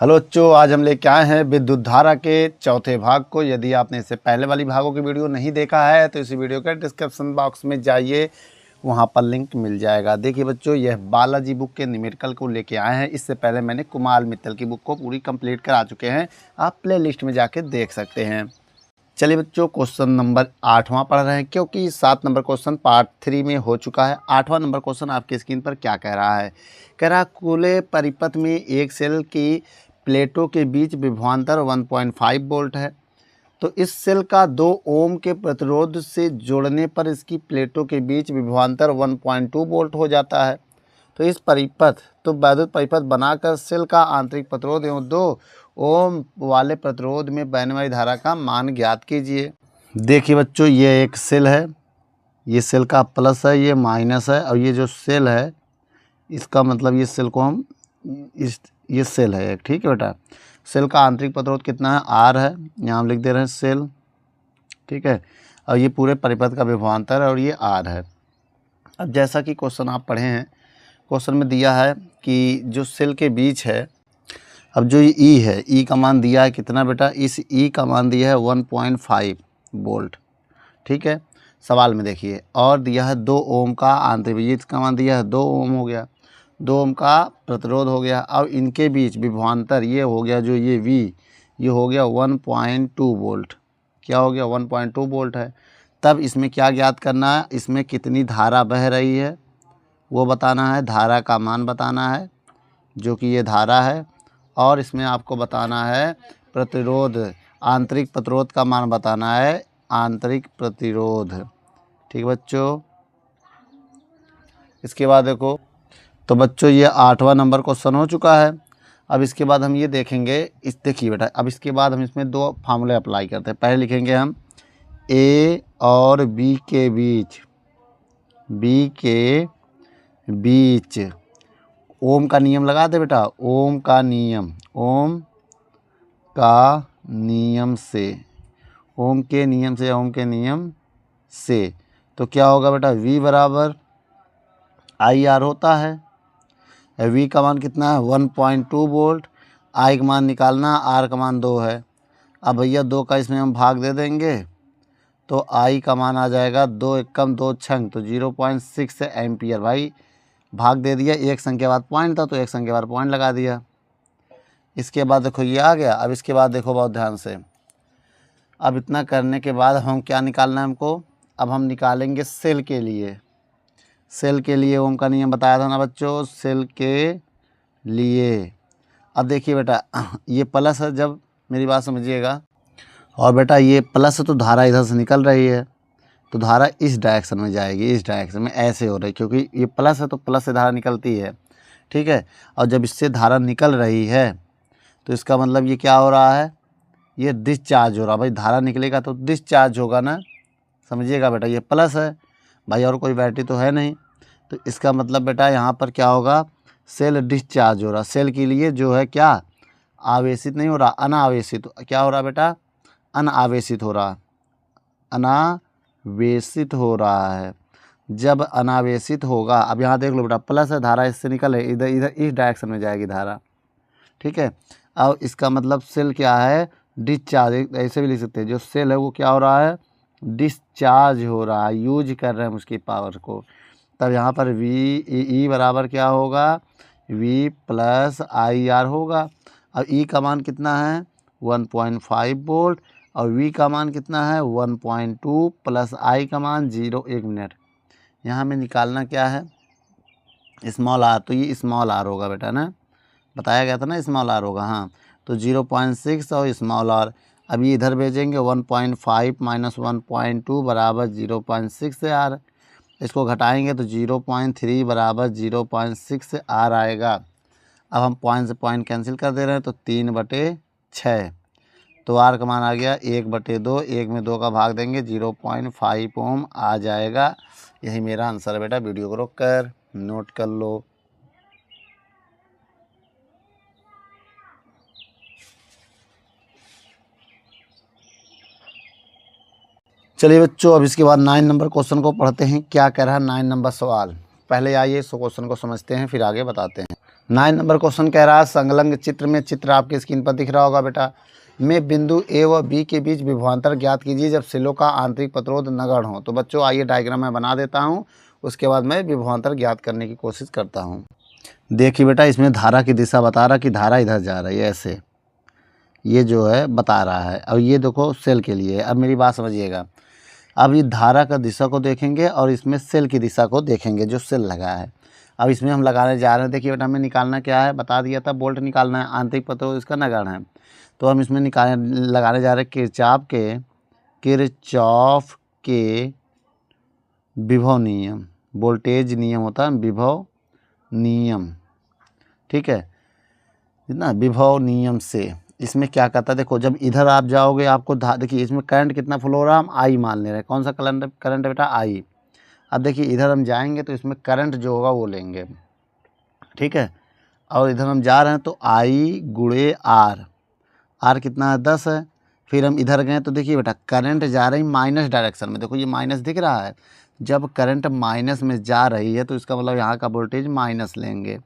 Hello बच्चों, आज हम लेके आए हैं विद्युत धारा के चौथे भाग को। यदि आपने इससे पहले वाली भागों की वीडियो नहीं देखा है तो इसी वीडियो के डिस्क्रिप्शन बॉक्स में जाइए, वहां पर लिंक मिल जाएगा। देखिए बच्चों, यह बालाजी बुक के न्यूमेरिकल को लेके आए हैं। इससे पहले मैंने कुमार मित्तल की बुक को पूरी कंप्लीट करा चुके हैं, आप प्ले लिस्ट में जाके देख सकते हैं। चलिए बच्चों, क्वेश्चन नंबर 8वां पढ़ रहे हैं, क्योंकि 7 नंबर क्वेश्चन पार्ट 3 में हो चुका है। 8वां नंबर क्वेश्चन आपकी स्क्रीन पर क्या कह रहा है? कह रहा खुले परिपथ में एक सेल की प्लेटों के बीच विभवांतर 1.5 वोल्ट है। तो इस सेल का 2 ओम के प्रतिरोध से जोड़ने पर इसकी प्लेटों के बीच विभवांतर 1.2 वोल्ट हो जाता है। तो इस परिपथ वैद्युत परिपथ बनाकर सेल का आंतरिक प्रतिरोध एवं 2 ओम वाले प्रतिरोध में बहने वाली धारा का मान ज्ञात कीजिए। देखिए बच्चों, ये एक सेल है, ये सेल का प्लस है, ये माइनस है, और ये जो सेल है इसका मतलब ये सेल को हम ये सेल है एक, ठीक है बेटा। सेल का आंतरिक प्रतिरोध कितना है? आर है, यहाँ हम लिख दे रहे हैं सेल, ठीक है। और ये पूरे परिपथ का विभवांतर है और ये आर है। अब जैसा कि क्वेश्चन आप पढ़े हैं, क्वेश्चन में दिया है कि जो सेल के बीच है, अब जो ये ई है, ई का मान दिया है कितना बेटा? इस ई का मान दिया है 1.5 वोल्ट, ठीक है, सवाल में देखिए। और दिया है 2 ओम का आंतरिक, ये इसका मान दिया है 2 ओम हो गया, 2 ओम का प्रतिरोध हो गया। अब इनके बीच विभवांतर ये हो गया, जो ये वी, ये हो गया 1.2 वोल्ट। क्या हो गया? 1.2 वोल्ट है। तब इसमें क्या ज्ञात करना है? इसमें कितनी धारा बह रही है वो बताना है, धारा का मान बताना है जो कि ये धारा है। और इसमें आपको बताना है प्रतिरोध, आंतरिक प्रतिरोध का मान बताना है, आंतरिक प्रतिरोध, ठीक बच्चों। इसके बाद देखो, तो बच्चों ये 8वां नंबर क्वेश्चन हो चुका है। अब इसके बाद हम ये देखेंगे, देखिए बेटा, अब इसके बाद हम इसमें 2 फार्मूले अप्लाई करते हैं। पहले लिखेंगे हम ए और बी के बीच, बी के बीच ओम का नियम लगा दे बेटा, ओम का नियम, ओम का नियम से, ओम के नियम से, ओम के नियम से। तो क्या होगा बेटा? V बराबर आई आर होता है। V का मान कितना है? 1.2 वोल्ट। I का मान निकालना, R का मान 2 है। अब भैया 2 का इसमें हम भाग दे देंगे तो I का मान आ जाएगा 2 एकम 2 छंग, तो 0.6 एम्पियर। भाई भाग दे दिया, एक संख्या बाद पॉइंट था तो एक संख्या बाद पॉइंट लगा दिया। इसके बाद देखो ये आ गया। अब इसके बाद देखो बहुत ध्यान से, अब इतना करने के बाद हम क्या निकालना है हमको? अब हम निकालेंगे सेल के लिए। सेल के लिए ओम का नियम बताया था ना बच्चों, सेल के लिए। अब देखिए बेटा, ये प्लस है, जब मेरी बात समझिएगा, और बेटा ये प्लस है तो धारा इधर से निकल रही है, तो धारा इस डायरेक्शन में जाएगी, इस डायरेक्शन में ऐसे हो रही है, क्योंकि ये प्लस है तो प्लस से धारा निकलती है, ठीक है। और जब इससे धारा निकल रही है तो इसका मतलब ये क्या हो रहा है? ये डिस्चार्ज हो रहा है। भाई धारा निकलेगा तो डिस्चार्ज होगा ना, समझिएगा बेटा। ये प्लस है भाई, और कोई बैटरी तो है नहीं, तो इसका मतलब बेटा यहाँ पर क्या होगा? सेल डिस्चार्ज हो रहा। सेल के लिए जो है क्या? आवेशित नहीं हो रहा, अनावेशित। क्या हो रहा बेटा? अनावेशित हो रहा, अनावेशित हो रहा है। जब अनावेशित होगा, अब यहाँ देख लो बेटा, प्लस है, धारा इससे निकले, इधर इधर इस डायरेक्शन में जाएगी धारा, ठीक है। अब इसका मतलब सेल क्या है? डिस्चार्ज, ऐसे भी लिख सकते हैं, जो सेल है वो क्या हो रहा है? डिस्चार्ज हो रहा है, यूज कर रहे हैं उसकी पावर को। तब यहाँ पर वी ई बराबर क्या होगा? V प्लस आई आर होगा। अब ई का मान कितना है? 1.5 वोल्ट, और V का मान कितना है? 1.2 प्लस I का मान 0। 1 मिनट, यहाँ में निकालना क्या है? स्मॉल आर, तो ये स्मॉल आर होगा बेटा ना, बताया गया था ना स्मॉल आर होगा, हाँ। तो 0.6 और स्मॉल आर, अब ये इधर भेजेंगे, 1.5 माइनस 1.2 बराबर 0.6 से आर। इसको घटाएंगे तो 0.3 बराबर 0.6 से आर आएगा। अब हम पॉइंट से पॉइंट कैंसिल कर दे रहे हैं, तो 3/6, तो आर का मान आ गया 1/2, 1 में 2 का भाग देंगे, 0.5 ओम आ जाएगा। यही मेरा आंसर है बेटा। वीडियो को रोक कर नोट कर लो। चलिए बच्चों, अब इसके बाद 9 नंबर क्वेश्चन को पढ़ते हैं। क्या कह रहा है 9 नंबर सवाल? पहले आइए इस क्वेश्चन को समझते हैं, फिर आगे बताते हैं। 9 नंबर क्वेश्चन कह रहा है संलग्न चित्र में, चित्र आपकी स्क्रीन पर दिख रहा होगा बेटा, में बिंदु ए व बी के बीच विभवांतर ज्ञात कीजिए जब सेलों का आंतरिक प्रतिरोध नगण्य हो। तो बच्चों आइए डायग्राम मैं बना देता हूँ, उसके बाद मैं विभवांतर ज्ञात करने की कोशिश करता हूँ। देखिए बेटा, इसमें धारा की दिशा बता रहा कि धारा इधर जा रही है, ऐसे ये जो है बता रहा है। अब ये देखो सेल के लिए, अब मेरी बात समझिएगा। अब ये धारा का दिशा को देखेंगे और इसमें सेल की दिशा को देखेंगे जो सेल लगा है। अब इसमें हम लगाने जा रहे हैं, देखिए बेटा हमें निकालना क्या है, बता दिया था, वोल्ट निकालना है, आंतरिक प्रतिरोध इसका नगण्य है। तो हम इसमें लगाने जा रहे हैं किरचॉफ के विभव नियम, वोल्टेज नियम होता है विभव नियम, ठीक है ना, विभव नियम से। इसमें क्या कहता है, देखो जब इधर आप जाओगे आपको देखिए इसमें करंट कितना फ्लो हो रहा है, हम आई मान ले रहे हैं। कौन सा करंट है बेटा, आई। अब देखिए इधर हम जाएंगे तो इसमें करंट जो होगा वो लेंगे, ठीक है। और इधर हम जा रहे हैं तो आई गुणे आर कितना है, 10 है। फिर हम इधर गए तो देखिए बेटा करंट जा रही माइनस डायरेक्शन में, देखो ये माइनस दिख रहा है। जब करंट माइनस में जा रही है तो इसका मतलब यहाँ का वोल्टेज माइनस लेंगे।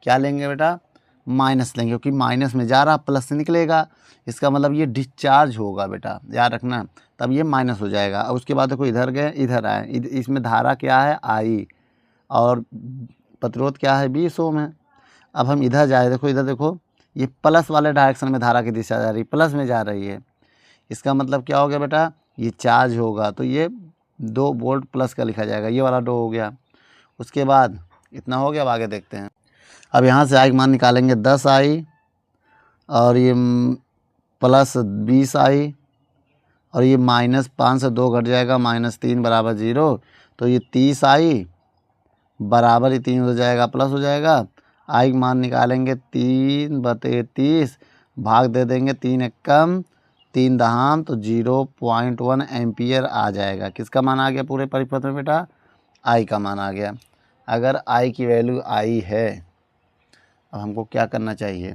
क्या लेंगे बेटा, माइनस लेंगे, क्योंकि माइनस में जा रहा प्लस से निकलेगा, इसका मतलब ये डिस्चार्ज होगा बेटा, याद रखना, तब ये माइनस हो जाएगा। और उसके बाद देखो इधर गए इधर आए, इसमें धारा क्या है आई और प्रतिरोध क्या है 20 ओम है। अब हम इधर जाए, देखो इधर देखो ये प्लस वाले डायरेक्शन में धारा की दिशा जा रही, प्लस में जा रही है। इसका मतलब क्या हो गया बेटा, ये चार्ज होगा तो ये 2 वोल्ट प्लस का लिखा जाएगा, ये वाला 2 हो गया। उसके बाद इतना हो गया, अब आगे देखते हैं। अब यहाँ से आई का मान निकालेंगे 10 आई और ये प्लस 20 आई और ये माइनस 5 से 2 घट जाएगा, -3 बराबर 0। तो ये 30 आई बराबर ये 3 हो जाएगा, प्लस हो जाएगा। आई का मान निकालेंगे 3/30 भाग दे देंगे 3 एकम 3 दहाम, तो 0.1 एम्पियर आ जाएगा। किसका मान आ गया पूरे परिपथ में बेटा, आई का मान आ गया। अगर आई की वैल्यू आई है, अब हमको क्या करना चाहिए,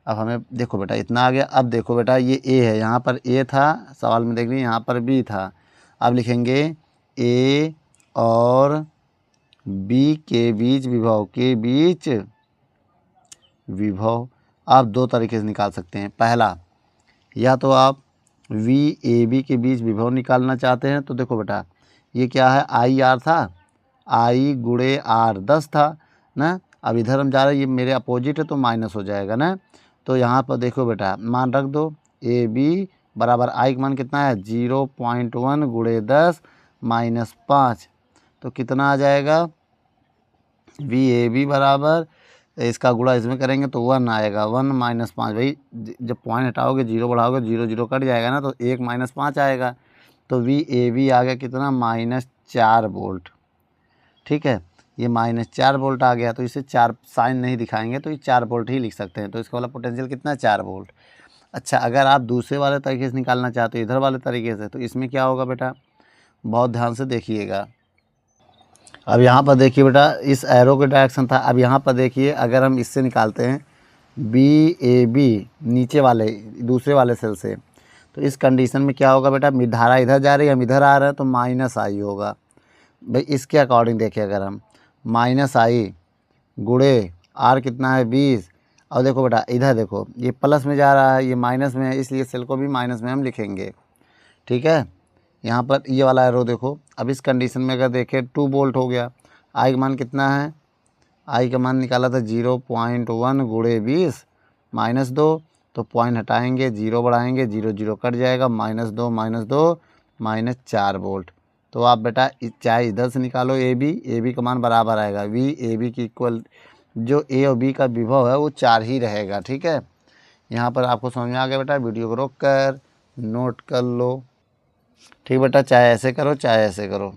अब हमें देखो बेटा इतना आ गया। अब देखो बेटा ये ए है, यहाँ पर ए था सवाल में, देख रही यहाँ पर बी था। अब लिखेंगे ए और बी के बीच विभव, के बीच विभव आप 2 तरीके से निकाल सकते हैं। पहला, या तो आप वी ए बी के बीच विभव निकालना चाहते हैं तो देखो बेटा ये क्या है, आई आर था, आई गुणे आर 10 था ना। अब इधर हम जा रहे हैं, ये मेरे अपोजिट है तो माइनस हो जाएगा ना। तो यहाँ पर देखो बेटा मान रख दो, ए बी बराबर आई का मान कितना है 0.1 गुणे 10 -5, तो कितना आ जाएगा, वी ए बी बराबर इसका गुणा इसमें करेंगे तो 1 आएगा, 1 -5। भाई जब पॉइंट हटाओगे 0 बढ़ाओगे 0 0 कट जाएगा ना, तो 1 -5 आएगा। तो वी ए बी आ गया कितना, -4 वोल्ट, ठीक है। ये -4 वोल्ट आ गया, तो इसे 4 साइन नहीं दिखाएंगे तो ये 4 वोल्ट ही लिख सकते हैं। तो इसका वाला पोटेंशियल कितना है 4 वोल्ट। अच्छा, अगर आप दूसरे वाले तरीके से निकालना चाहते हो इधर वाले तरीके से, तो इसमें क्या होगा बेटा, बहुत ध्यान से देखिएगा। अब यहाँ पर देखिए बेटा इस एरो के डायरेक्शन था। अब यहाँ पर देखिए अगर हम इससे निकालते हैं बी ए बी नीचे वाले दूसरे वाले सेल से, तो इस कंडीशन में क्या होगा बेटा, धारा इधर जा रही है हम इधर आ रहे हैं तो माइनस आई होगा। भाई इसके अकॉर्डिंग देखिए, अगर हम माइनस आई गुणे आर कितना है 20, और देखो बेटा इधर देखो ये प्लस में जा रहा है ये माइनस में है, इसलिए सेल को भी माइनस में हम लिखेंगे, ठीक है। यहाँ पर ये वाला एरो देखो, अब इस कंडीशन में अगर देखें 2 वोल्ट हो गया। आई का मान कितना है, आई का मान निकाला था 0.1 गुणे 20 -2, तो पॉइंट हटाएंगे 0 बढ़ाएंगे 0 0 कट जाएगा, -2 -4 वोल्ट। तो आप बेटा चाहे इधर से निकालो ए बी का मान बराबर आएगा, वी ए बी की इक्वल जो ए और बी का विभव है वो 4 ही रहेगा, ठीक है। यहाँ पर आपको समझ में आ गया बेटा, वीडियो को रोक कर नोट कर लो, ठीक बेटा, चाहे ऐसे करो चाहे ऐसे करो।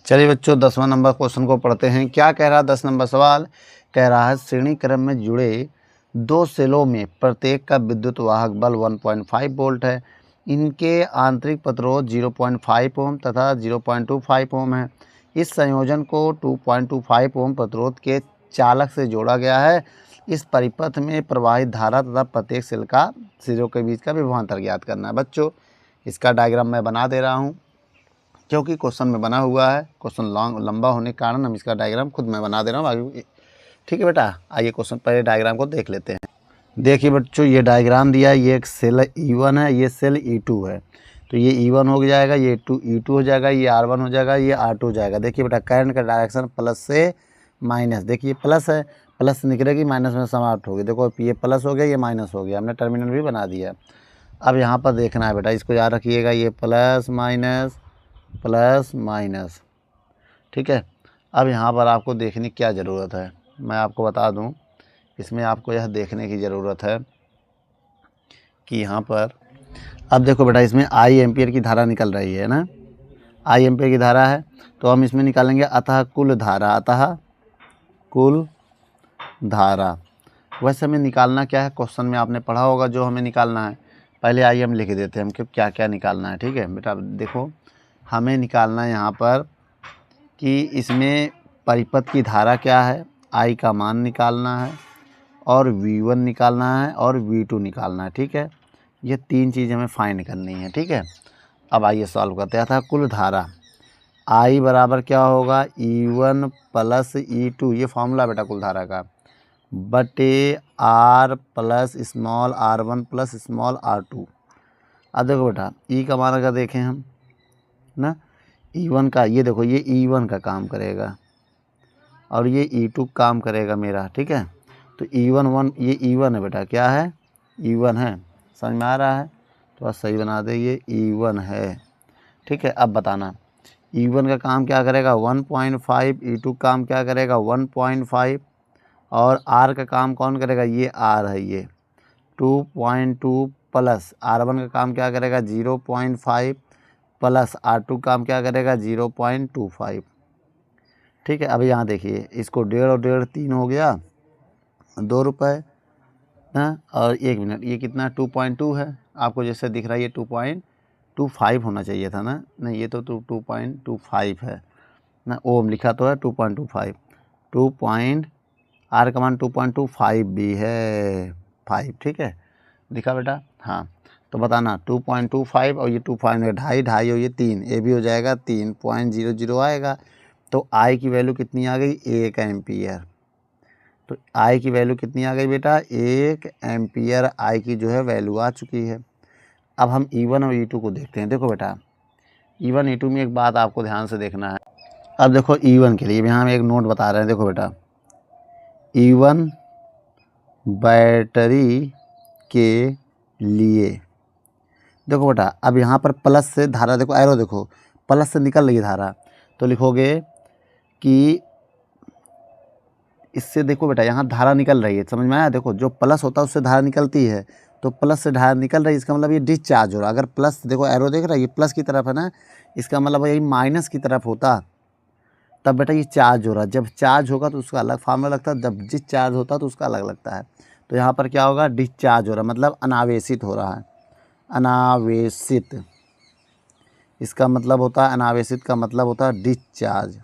चलिए बच्चों 10वां नंबर क्वेश्चन को पढ़ते हैं। क्या कह रहा है 10 नंबर सवाल, कह रहा है श्रेणी क्रम में जुड़े 2 सेलों में प्रत्येक का विद्युत वाहक बल 1.5 वोल्ट है। इनके आंतरिक प्रतिरोध 0.5 ओम तथा 0.25 ओम है। इस संयोजन को 2.25 ओम प्रतिरोध के चालक से जोड़ा गया है। इस परिपथ में प्रवाहित धारा तथा प्रत्येक सेल का सिरों के बीच का विभवांतर ज्ञात करना है। बच्चों इसका डायग्राम मैं बना दे रहा हूँ। क्योंकि क्वेश्चन में बना हुआ है, क्वेश्चन लंबा होने के कारण हम इसका डायग्राम खुद मैं बना दे रहा हूँ आगे। ठीक है बेटा, आइए क्वेश्चन पहले डायग्राम को देख लेते हैं। देखिए बच्चों, ये डायग्राम दिया है, ये एक सेल E1 है, ये सेल E2 है। तो ये E1 हो जाएगा, ये E2 हो जाएगा, ये R1 हो जाएगा, ये R2 हो जाएगा। देखिए बेटा, करंट का डायरेक्शन प्लस से माइनस, देखिए प्लस है, प्लस से निकलेगी माइनस में समाप्त होगी। देखो ये प्लस हो गया, ये माइनस हो गया, हमने टर्मिनल भी बना दिया। अब यहाँ पर देखना है बेटा, इसको याद रखिएगा, ये प्लस माइनस, ठीक है। अब यहाँ पर आपको देखने की क्या ज़रूरत है, मैं आपको बता दूँ। इसमें आपको यह देखने की ज़रूरत है कि यहाँ पर अब देखो बेटा, इसमें आई एम्पियर की धारा निकल रही है ना, आई एम्पियर की धारा है। तो हम इसमें निकालेंगे अतः कुल धारा। वैसे हमें निकालना क्या है, क्वेश्चन में आपने पढ़ा होगा जो हमें निकालना है। पहले आइए हम लिख देते हैं हम क्या क्या निकालना है। ठीक है बेटा, देखो हमें निकालना है यहाँ पर कि इसमें परिपथ की धारा क्या है, आई का मान निकालना है, और V1 निकालना है, और V2 निकालना है। ठीक है, ये तीन चीज़ हमें फाइंड करनी है। ठीक है, अब आइए सॉल्व करते हैं। था कुल धारा I बराबर क्या होगा, E1 प्लस E2, ये फॉर्मूला बेटा कुल धारा का, बटे R plus small r1 plus small r2। अब देखो बेटा, E का मान अगर देखें हम ना, E1 का, ये देखो ये E1 का काम करेगा और ये E2 काम करेगा मेरा। ठीक है, तो E1 ये E1 है बेटा, क्या है, E1 है, समझ में आ रहा है, तो बस सही बना दे, ये E1 है। ठीक है, अब बताना E1 का काम क्या करेगा 1.5, E2 काम क्या करेगा 1.5, और R का काम कौन करेगा, ये R है, ये 2.2, प्लस R1 का काम क्या करेगा 0.5, प्लस R2 काम क्या करेगा 0.25। ठीक है, अब यहाँ देखिए, इसको 1.5 और 1.5 3 हो गया, 2 रुपये ना, और 1 मिनट, ये कितना 2.2 है, आपको जैसे दिख रहा है ये 2.25 होना चाहिए था ना, नहीं ये तो 2.25 है ना, ओम लिखा तो है 2.25, 2. R का मान 2.25 भी है, 5। ठीक है, दिखा बेटा, हाँ। तो बताना 2.25 और ये 2.5, ढाई और ये 3, ये भी हो जाएगा 3.00 आएगा। तो I की वैल्यू कितनी आ गई, 1 एम्पियर। तो I की वैल्यू कितनी आ गई बेटा, 1 एम्पियर I की जो है वैल्यू आ चुकी है। अब हम E1 और E2 को देखते हैं। देखो बेटा, E1 E2 में एक बात आपको ध्यान से देखना है। अब देखो E1 के लिए भी हम एक नोट बता रहे हैं। देखो बेटा, E1 बैटरी के लिए, देखो बेटा, अब यहाँ पर प्लस से धारा, देखो एरो देखो, प्लस से निकल रही है धारा, तो लिखोगे कि इससे, देखो बेटा यहाँ धारा निकल रही है, समझ में आया। देखो जो प्लस होता है उससे धारा निकलती है, तो प्लस से धारा निकल रही है, इसका मतलब ये डिस्चार्ज हो रहा है। अगर प्लस, देखो एरो देख रहा है, ये प्लस की तरफ है ना, इसका मतलब यही माइनस की तरफ होता तब बेटा ये चार्ज हो रहा है। जब चार्ज होगा तो उसका अलग फार्मूला लगता है, जब डिस्चार्ज होता है तो उसका अलग लगता है। तो यहाँ पर क्या होगा, डिस्चार्ज हो रहा है, मतलब अनावेशित हो रहा है, अनावेशित, इसका मतलब होता है, अनावेशित का मतलब होता है डिस्चार्ज,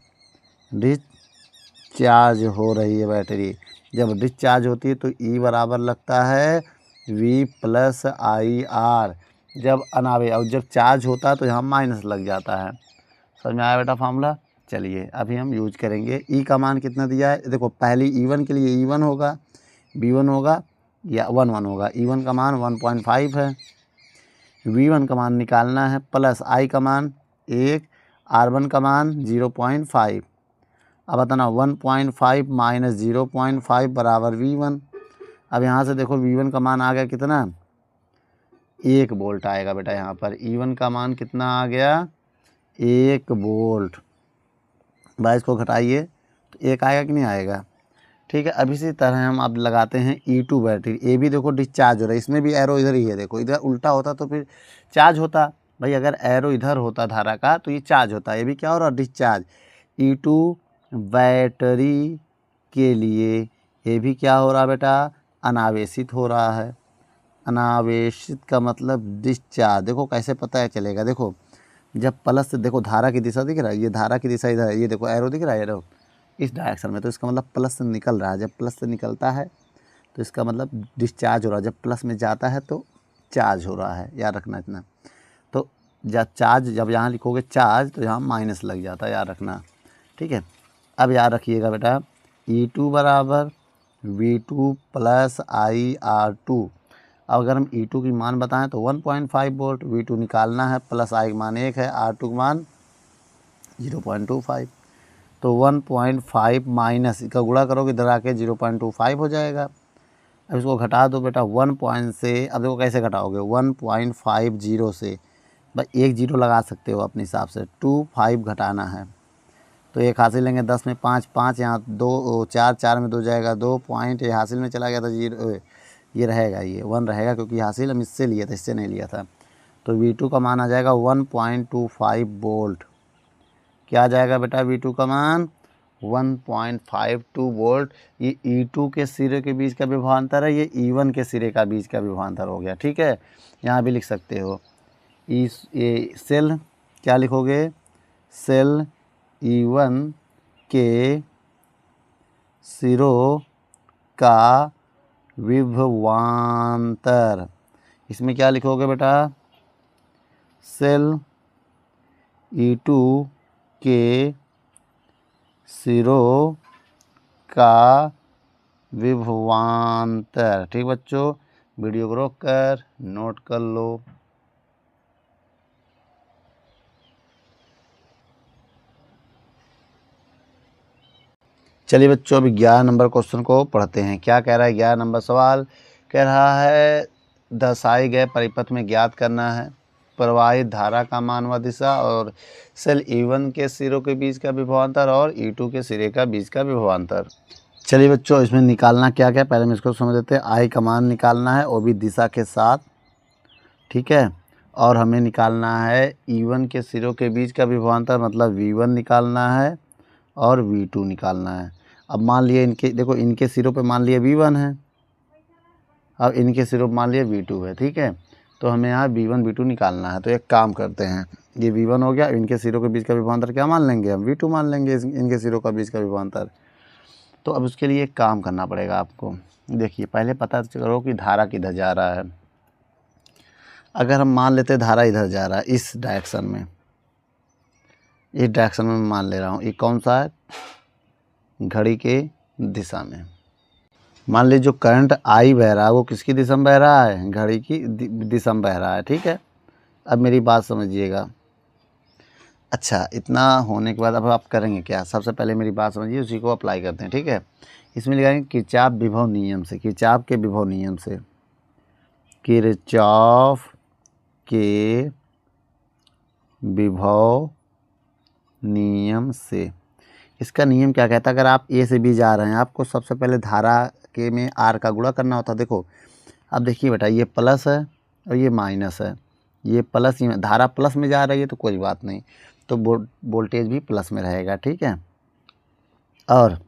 डिस्चार्ज हो रही है बैटरी। जब डिस्चार्ज होती है तो E बराबर लगता है V प्लस IR। जब और जब चार्ज होता है तो यहाँ माइनस लग जाता है। समझ में आया बेटा फार्मूला। चलिए अभी हम यूज करेंगे। E का मान कितना दिया है, देखो पहली E1 के लिए E1 होगा, B1 होगा या 1 होगा। E1 का मान 1.5 है, V1 का मान निकालना है, प्लस I का मान 1, R1 का मान 0.5। अब बताना 1.5 माइनस 0.5 बराबर V1। अब यहाँ से देखो V1 का मान आ गया कितना, 1 वोल्ट आएगा बेटा। यहाँ पर E1 का मान कितना आ गया, 1 वोल्ट। भाई इसको घटाइए तो 1 आएगा कि नहीं आएगा। ठीक है, अब इसी तरह हम अब लगाते हैं E2 बैटरी। ये भी देखो डिस्चार्ज हो रहा है, इसमें भी एरो इधर ही है। देखो इधर उल्टा होता तो फिर चार्ज होता भाई, अगर एरो इधर होता धारा का तो ये चार्ज होता। ये भी क्या हो रहा है, डिस्चार्ज। E2 बैटरी के लिए ये भी क्या हो रहा है बेटा, अनावेशित हो रहा है। अनावेशित का मतलब डिस्चार्ज। देखो कैसे पता है चलेगा, देखो जब प्लस से, देखो धारा की दिशा दिख रहा है, ये धारा की दिशा इधर है, ये देखो एरो दिख रहा है, एरो इस डायरेक्शन में, तो इसका मतलब प्लस से निकल रहा है। जब प्लस से निकलता है तो इसका मतलब डिस्चार्ज हो रहा है, जब प्लस में जाता है तो चार्ज हो रहा है, याद रखना इतना। तो जब चार्ज, जब यहाँ लिखोगे चार्ज तो यहाँ माइनस लग जाता है, याद रखना, ठीक है। अब याद रखिएगा बेटा, E2 बराबर V2 प्लस IR2। अब अगर हम E2 की मान बताएं तो 1.5 वोल्ट, V2 निकालना है, प्लस I का मान 1 है, R2 का मान 0.25। तो 1.5 माइनस इसका गुणा करोगे इधर आके 0.25 हो जाएगा। अब इसको घटा दो बेटा 1 पॉइंट से। अब देखो कैसे घटाओगे, 1.50 से बस एक जीरो लगा सकते हो अपने हिसाब से, 25 घटाना है तो एक हासिल लेंगे, 10 में 5, 5 यहाँ 2, 4, 4 में 2 जाएगा, 2 पॉइंट ये हासिल में चला गया था, जीरो ये रहेगा, ये 1 रहेगा क्योंकि हासिल हम इससे लिया था, इससे नहीं लिया था। तो V2 का मान आ जाएगा 1.25 वोल्ट। क्या आ जाएगा बेटा V2 का मान 1.52 वोल्ट। ये E2 के सिरे के बीच का विभवांतर है, ये E1 के सिरे का बीच का विभवांतर हो गया, ठीक है। यहाँ भी लिख सकते हो ये सेल, क्या लिखोगे, सेल E1 के सिरों का विभवांतर। इसमें क्या लिखोगे बेटा, सेल E2 के सिरों का विभवांतर। ठीक बच्चों, वीडियो को रोक कर नोट कर लो। चलिए बच्चों, अभी 11 नंबर क्वेश्चन को पढ़ते हैं। क्या कह रहा है 11 नंबर सवाल, कह रहा है दर्शाए गए परिपथ में ज्ञात करना है प्रवाहित धारा का मान व दिशा और सेल E1 के सिरों के बीच का विभवांतर और E2 के सिरे का बीच का विभवांतर। चलिए बच्चों, इसमें निकालना क्या क्या, पहले हम इसको समझ लेते हैं। I का मान निकालना है, वो भी दिशा के साथ, ठीक है। और हमें निकालना है E1 के सिरों के बीच का विभवांतर, मतलब V1 निकालना है और V2 निकालना है। अब मान लिए इनके, देखो इनके सिरों पे मान लिए V1 है, अब इनके सिरों पे मान लिए V2 है, ठीक है। तो हमें यहाँ V1 V2 निकालना है। तो एक काम करते हैं, ये V1 हो गया, इनके सिरों के बीच का विभवांतर क्या मान लेंगे हम, V2 मान लेंगे इनके सिरों का बीच का विभवांतर। तो अब उसके लिए एक काम करना पड़ेगा आपको। देखिए पहले पता करो कि धारा किधर जा रहा है। अगर हम मान लेते धारा इधर जा रहा है, इस डायरेक्शन में, इस डायरेक्शन में मैं मान ले रहा हूँ, ये कौन सा है, घड़ी के दिशा में। मान लीजिए जो करंट I बह रहा है वो किसकी दिशा में बह रहा है, घड़ी की दिशा में बह रहा है, ठीक है। अब मेरी बात समझिएगा। अच्छा, इतना होने के बाद अब आप करेंगे क्या, सबसे पहले मेरी बात समझिए, उसी को अप्लाई करते हैं, ठीक है। इसमें लिखाएंगे किरचॉफ विभव नियम से, किरचॉफ के विभव नियम से, किरचॉफ के विभव नियम से। इसका नियम क्या कहता है, अगर आप A से B जा रहे हैं, आपको सबसे पहले धारा के में R का गुणा करना होता है। देखो अब देखिए बेटा, ये प्लस है और ये माइनस है, ये प्लस, ये धारा प्लस में जा रही है तो कोई बात नहीं, तो वोल्टेज भी प्लस में रहेगा, ठीक है। और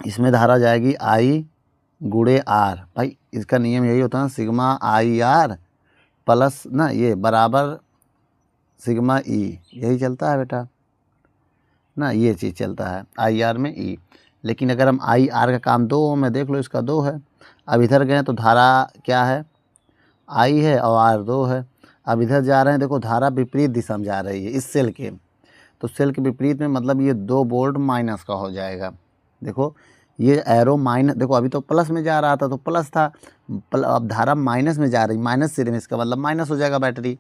इसमें धारा जाएगी I गुणे R। भाई इसका नियम यही होता है, सिग्मा IR प्लस ना ये बराबर सिग्मा E, यही चलता है बेटा ना, ये चीज़ चलता है IR में E। लेकिन अगर हम IR का काम 2 ओम है, देख लो इसका 2 है। अब इधर गए तो धारा क्या है, I है और R 2 है। अब इधर जा रहे हैं, देखो धारा विपरीत दिशा में जा रही है इस सेल के, तो सेल के विपरीत में मतलब ये 2 वोल्ट माइनस का हो जाएगा। देखो ये एरो माइनस, देखो अभी तो प्लस में जा रहा था तो प्लस था, अब धारा माइनस में जा रही, माइनस सिरे में, इसका मतलब माइनस हो जाएगा बैटरी।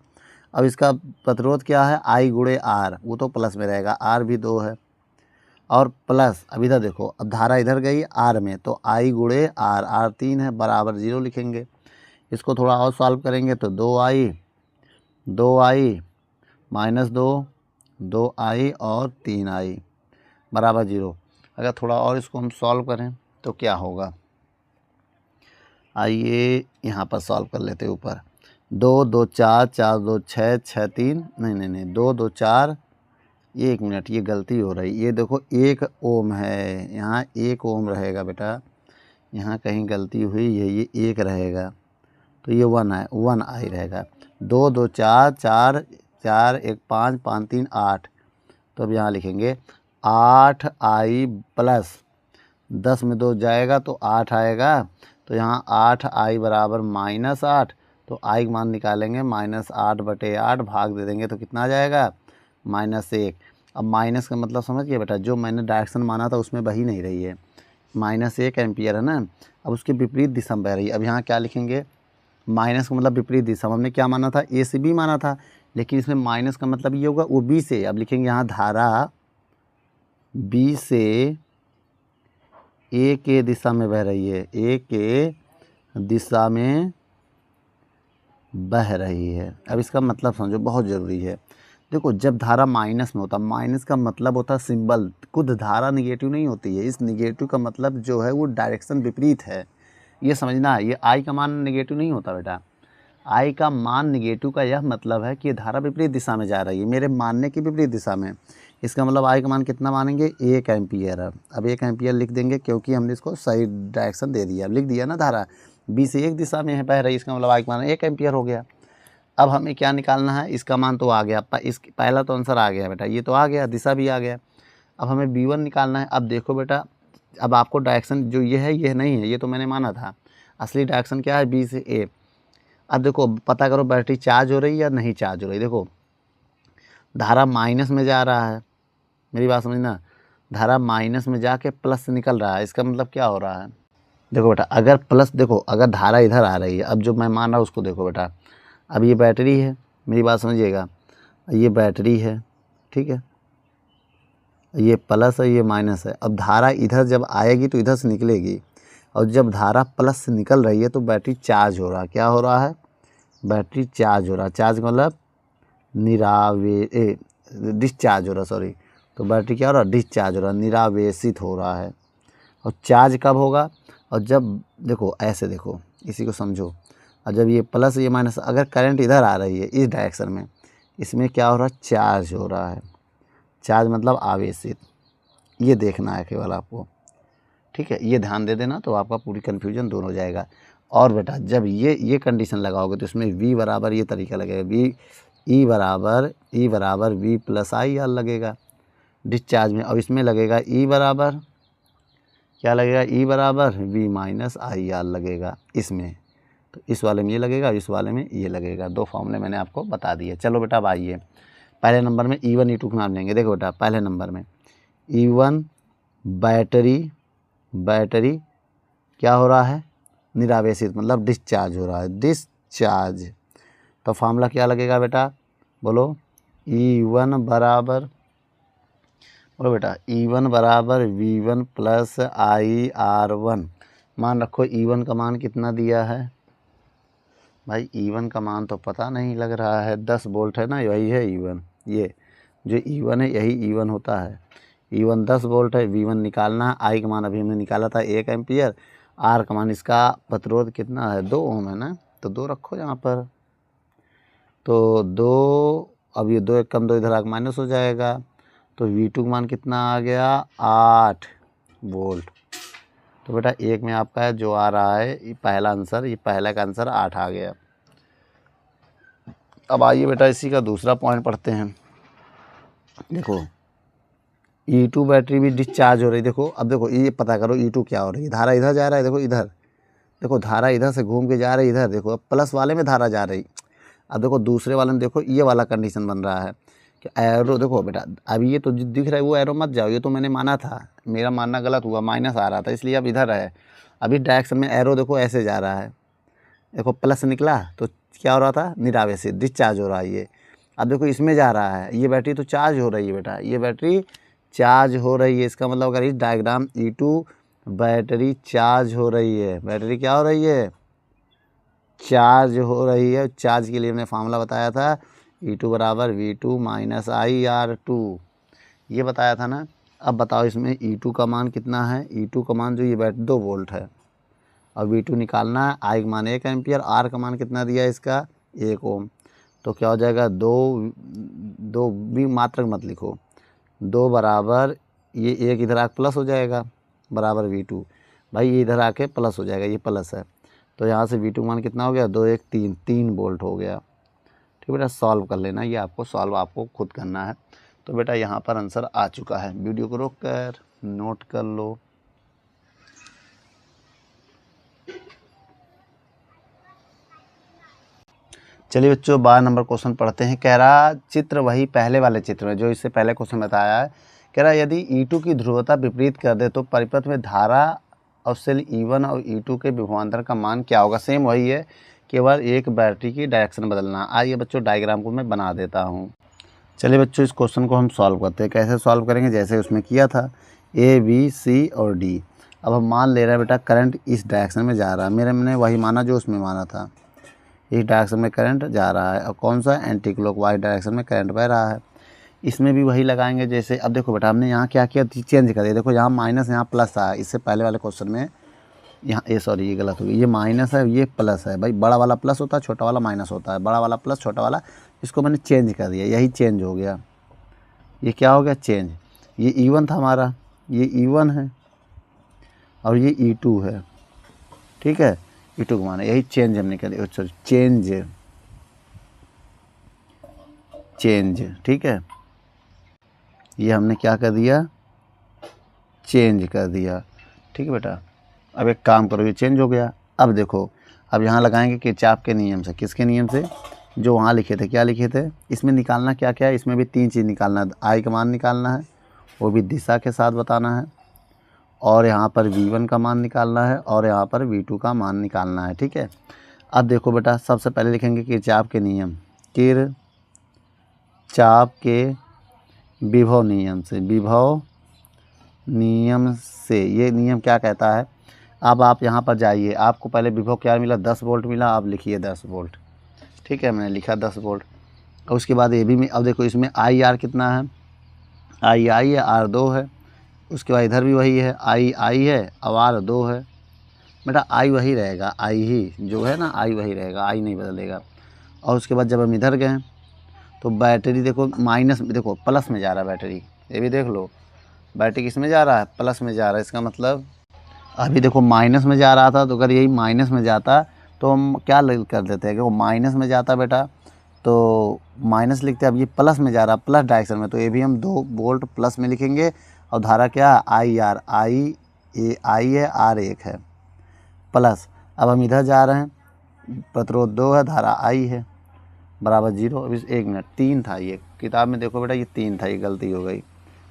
अब इसका प्रतिरोध क्या है, I गुणे R, वो तो प्लस में रहेगा, R भी 2 है और प्लस। अब इधर देखो, अब धारा इधर गई R में, तो I गुणे R, R 3 है, बराबर 0 लिखेंगे। इसको थोड़ा और सॉल्व करेंगे तो 2I माइनस 2, 2I और 3I बराबर 0। अगर थोड़ा और इसको हम सॉल्व करें तो क्या होगा, आइए यहाँ पर सॉल्व कर लेते हैं। ऊपर 2 2 4, 4 2 6, 6 3, नहीं 2 2 4, ये 1 मिनट, ये गलती हो रही, ये देखो 1 ओम है, यहाँ 1 ओम रहेगा बेटा, यहाँ कहीं गलती हुई है, ये 1 रहेगा तो ये 1 है, 1I रहेगा। 2 2 4, 4 4 1 5, 5 3 8, तो अब यहाँ लिखेंगे 8I प्लस 10 में 2 जाएगा तो 8 आएगा, तो यहाँ 8I बराबर -8, तो आई का मान निकालेंगे -8/8 भाग दे देंगे तो कितना आ जाएगा -1। अब माइनस का मतलब समझिए बेटा, जो मैंने डायरेक्शन माना था उसमें बही नहीं रही है, -1 एम्पियर है ना। अब उसके विपरीत दिशा में बह रही है। अब यहाँ क्या लिखेंगे, माइनस का मतलब विपरीत दिशा। हमने क्या माना था, ए से बी माना था, लेकिन इसमें माइनस का मतलब ये होगा वो बी से। अब लिखेंगे यहाँ धारा बी से ए के दिशा में बह रही है, ए के दिशा में बह रही है। अब इसका मतलब समझो, बहुत ज़रूरी है। देखो, जब धारा माइनस में होता, माइनस का मतलब होता सिंबल, खुद धारा निगेटिव नहीं होती है। इस निगेटिव का मतलब जो है वो डायरेक्शन विपरीत है, ये समझना है। ये आई का मान निगेटिव नहीं होता बेटा। आई का मान निगेटिव का यह मतलब है कि धारा विपरीत दिशा में जा रही है, मेरे मानने की विपरीत दिशा में। इसका मतलब आई का मान कितना मानेंगे, 1 एम्पियर। अब 1 एम्पियर लिख देंगे क्योंकि हमने इसको सही डायरेक्शन दे दिया। अब लिख दिया ना, धारा बी से एक दिशा में है बह रही, इसका मतलब आई का मान 1 एम्पियर हो गया। अब हमें क्या निकालना है, इसका मान तो आ गया, इस पहला तो आंसर आ गया बेटा, ये तो आ गया, दिशा भी आ गया। अब हमें B1 निकालना है। अब देखो बेटा, अब आपको डायरेक्शन जो ये है ये नहीं है, ये तो मैंने माना था। असली डायरेक्शन क्या है, B से A। अब देखो पता करो बैटरी चार्ज हो रही है या नहीं चार्ज हो रही। देखो धारा माइनस में जा रहा है, मेरी बात समझना, धारा माइनस में जाके प्लस से निकल रहा है। इसका मतलब क्या हो रहा है, देखो बेटा, अगर प्लस, देखो अगर धारा इधर आ रही है, अब जो मैं मान रहा हूँ उसको देखो बेटा। अब ये बैटरी है, मेरी बात समझिएगा, ये बैटरी है, ठीक है, ये प्लस है, ये माइनस है। अब धारा इधर जब आएगी तो इधर से निकलेगी, और जब धारा प्लस से निकल रही है तो बैटरी चार्ज हो रहा है। क्या हो रहा है, बैटरी चार्ज हो रहा है। चार्ज मतलब डिस्चार्ज हो रहा, सॉरी। तो बैटरी क्या हो रहा है, डिस्चार्ज हो रहा है, निरावेशित हो रहा है। और चार्ज कब होगा, और जब, देखो ऐसे देखो, इसी को समझो। और जब ये प्लस ये माइनस, अगर करंट इधर आ रही है इस डायरेक्शन में, इसमें क्या हो रहा है, चार्ज हो रहा है। चार्ज मतलब आवेशित, ये देखना है केवल आपको, ठीक है। ये ध्यान दे देना तो आपका पूरी कन्फ्यूजन दूर हो जाएगा। और बेटा जब ये कंडीशन लगाओगे तो इसमें V बराबर ये तरीका लगेगा, E बराबर V प्लस आई आर लगेगा डिस्चार्ज में। और इसमें लगेगा E बराबर, क्या लगेगा, E बराबर V माइनस आई आर लगेगा इसमें। तो इस वाले में ये लगेगा, इस वाले में ये लगेगा। दो फॉर्मूले मैंने आपको बता दिए। चलो बेटा अब आइए, पहले नंबर में E1 E2 के नाम लेंगे। देखो बेटा, पहले नंबर में E1 बैटरी क्या हो रहा है, निरावेशित, मतलब डिस्चार्ज हो रहा है, डिस्चार्ज। तो फार्मूला क्या लगेगा बेटा, बोलो, E1 बराबर, बोलो बेटा, E1 बराबर V1 प्लस IR1। मान रखो E1 का मान कितना दिया है भाई, E1 का मान तो पता नहीं लग रहा है, 10 वोल्ट है ना, यही है E1। ये जो E1 है यही E1 होता है। E1 10 वोल्ट है, V1 निकालना है। आई का मान अभी हमने निकाला था 1 एम्पियर। आर का मान, इसका प्रतिरोध कितना है, 2 ओम है ना, तो 2 रखो यहाँ पर। तो 2, अब ये 2 एक कम, 2 इधर आकर माइनस हो जाएगा। तो V2 का मान कितना आ गया, 8 वोल्ट। तो बेटा एक में आपका जो आ रहा है ये पहला आंसर, ये पहला का आंसर 8 आ गया। अब आइए बेटा इसी का दूसरा पॉइंट पढ़ते हैं। देखो E2 बैटरी भी डिस्चार्ज हो रही। देखो अब देखो ये पता करो E2 क्या हो रही है, धारा इधर जा रहा है, देखो इधर, देखो धारा इधर से घूम के जा रही है इधर, देखो अब प्लस वाले में धारा जा रही। अब देखो दूसरे वाले में, देखो ये वाला कंडीशन बन रहा है कि एरो, देखो बेटा अभी ये तो दिख रहा है, वो एरो मत जाओ, ये तो मैंने माना था, मेरा मानना गलत हुआ, माइनस आ रहा था इसलिए अब इधर है। अभी डायरेक्शन में एरो देखो ऐसे जा रहा है, देखो प्लस निकला तो क्या हो रहा था, निरावेशित, डिस्चार्ज हो रहा है ये। अब देखो इसमें जा रहा है, ये बैटरी तो चार्ज हो रही है बेटा, ये बैटरी चार्ज हो रही है। इसका मतलब अगर इस डायग्राम E2 बैटरी चार्ज हो रही है, बैटरी क्या हो रही है, चार्ज हो रही है। चार्ज के लिए हमने फार्मूला बताया था, E2 बराबर V2 माइनस IR2, ये बताया था ना। अब बताओ इसमें E2 का मान कितना है, E2 का मान जो ये 2 वोल्ट है, और V2 निकालना है। आई का मान 1 एम्पियर, आर का मान कितना दिया है इसका, 1 ओम। तो क्या हो जाएगा, 2 भी मात्रक मत लिखो, 2 बराबर ये 1 इधर आके प्लस हो जाएगा, बराबर V2। भाई ये इधर आके प्लस हो जाएगा, ये प्लस है, तो यहाँ से V2 मान कितना हो गया, 2 1 3, 3 वोल्ट हो गया। ठीक बेटा, सॉल्व कर लेना, ये आपको सॉल्व आपको खुद करना है। तो बेटा यहाँ पर आंसर आ चुका है, वीडियो को रोक कर नोट कर लो। चलिए बच्चों 12 नंबर क्वेश्चन पढ़ते हैं। कह रहा चित्र वही पहले वाले चित्र में जो इससे पहले क्वेश्चन बताया है। कह रहा यदि E2 की ध्रुवता विपरीत कर दे तो परिपथ में धारा और सेल E1 और E2 के विभवांतर का मान क्या होगा। सेम वही है, केवल एक बैटरी की डायरेक्शन बदलना। आइए बच्चों डायग्राम को मैं बना देता हूँ। चलिए बच्चों इस क्वेश्चन को हम सॉल्व करते हैं। कैसे सॉल्व करेंगे, जैसे उसमें किया था A B C और D। अब हम मान ले रहे हैं बेटा करंट इस डायरेक्शन में जा रहा है। मैंने वही माना जो उसमें माना था, इस डायरेक्शन में करंट जा रहा है और कौन सा एंटी क्लॉकवाइज डायरेक्शन में करंट बह रहा है। इसमें भी वही लगाएंगे जैसे। अब देखो बेटा हमने यहाँ क्या किया, चेंज कर दिया। देखो यहाँ माइनस, यहाँ प्लस आया। इससे पहले वाले क्वेश्चन में यहाँ ये गलत हो गई, ये माइनस है ये प्लस है। भाई बड़ा वाला प्लस होता है, छोटा वाला माइनस होता है। बड़ा वाला प्लस, छोटा वाला, इसको मैंने चेंज कर दिया, यही चेंज हो गया। ये क्या हो गया, चेंज। ये E1 था हमारा, ये E1 है और ये E2 है। ठीक है, E2 को माना, यही चेंज हमने कर दिया। सॉरी चेंज, ठीक है, ये हमने क्या कर दिया, चेंज कर दिया। ठीक है बेटा, अब एक काम करो, ये चेंज हो गया। अब देखो, अब यहाँ लगाएंगे किरचॉफ के नियम से। किसके नियम से, जो वहाँ लिखे थे। क्या लिखे थे, इसमें निकालना क्या क्या है, इसमें भी 3 चीज़ निकालना है। I का मान निकालना है, वो भी दिशा के साथ बताना है, और यहाँ पर V1 का मान निकालना है, और यहाँ पर V2 का मान निकालना है। ठीक है, अब देखो बेटा सबसे पहले लिखेंगे किरचॉफ के नियम। किरचॉफ के विभव नियम से, विभव नियम से ये नियम क्या कहता है। अब आप यहाँ पर जाइए, आपको पहले विभव क्या मिला, 10 वोल्ट मिला। आप लिखिए 10 वोल्ट। ठीक है, मैंने लिखा 10 वोल्ट। और उसके बाद ये भी, अब देखो इसमें IR कितना है, I है, R 2 है। उसके बाद इधर भी वही है, I है और R 2 है। बेटा I वही रहेगा, I ही जो है ना, I वही रहेगा, I नहीं बदलेगा। और उसके बाद जब हम इधर गए तो बैटरी देखो माइनस, देखो प्लस में जा रहा है बैटरी। ये भी देख लो, बैटरी किस में जा रहा है, प्लस में जा रहा है। इसका मतलब अभी देखो माइनस में जा रहा था, तो अगर यही माइनस में जाता तो हम क्या कर देते हैं कि वो माइनस में जाता बेटा, तो माइनस लिखते हैं। अब ये प्लस में जा रहा, प्लस डायरेक्शन में, तो ये भी हम 2 वोल्ट प्लस में लिखेंगे। और धारा क्या है, IR, I है, R 1 है प्लस। अब हम इधर जा रहे हैं, प्रतिरोध 2 है, धारा I है, बराबर 0। अब 1 मिनट, 3 था ये किताब में, देखो बेटा ये 3 था, ये गलती हो गई,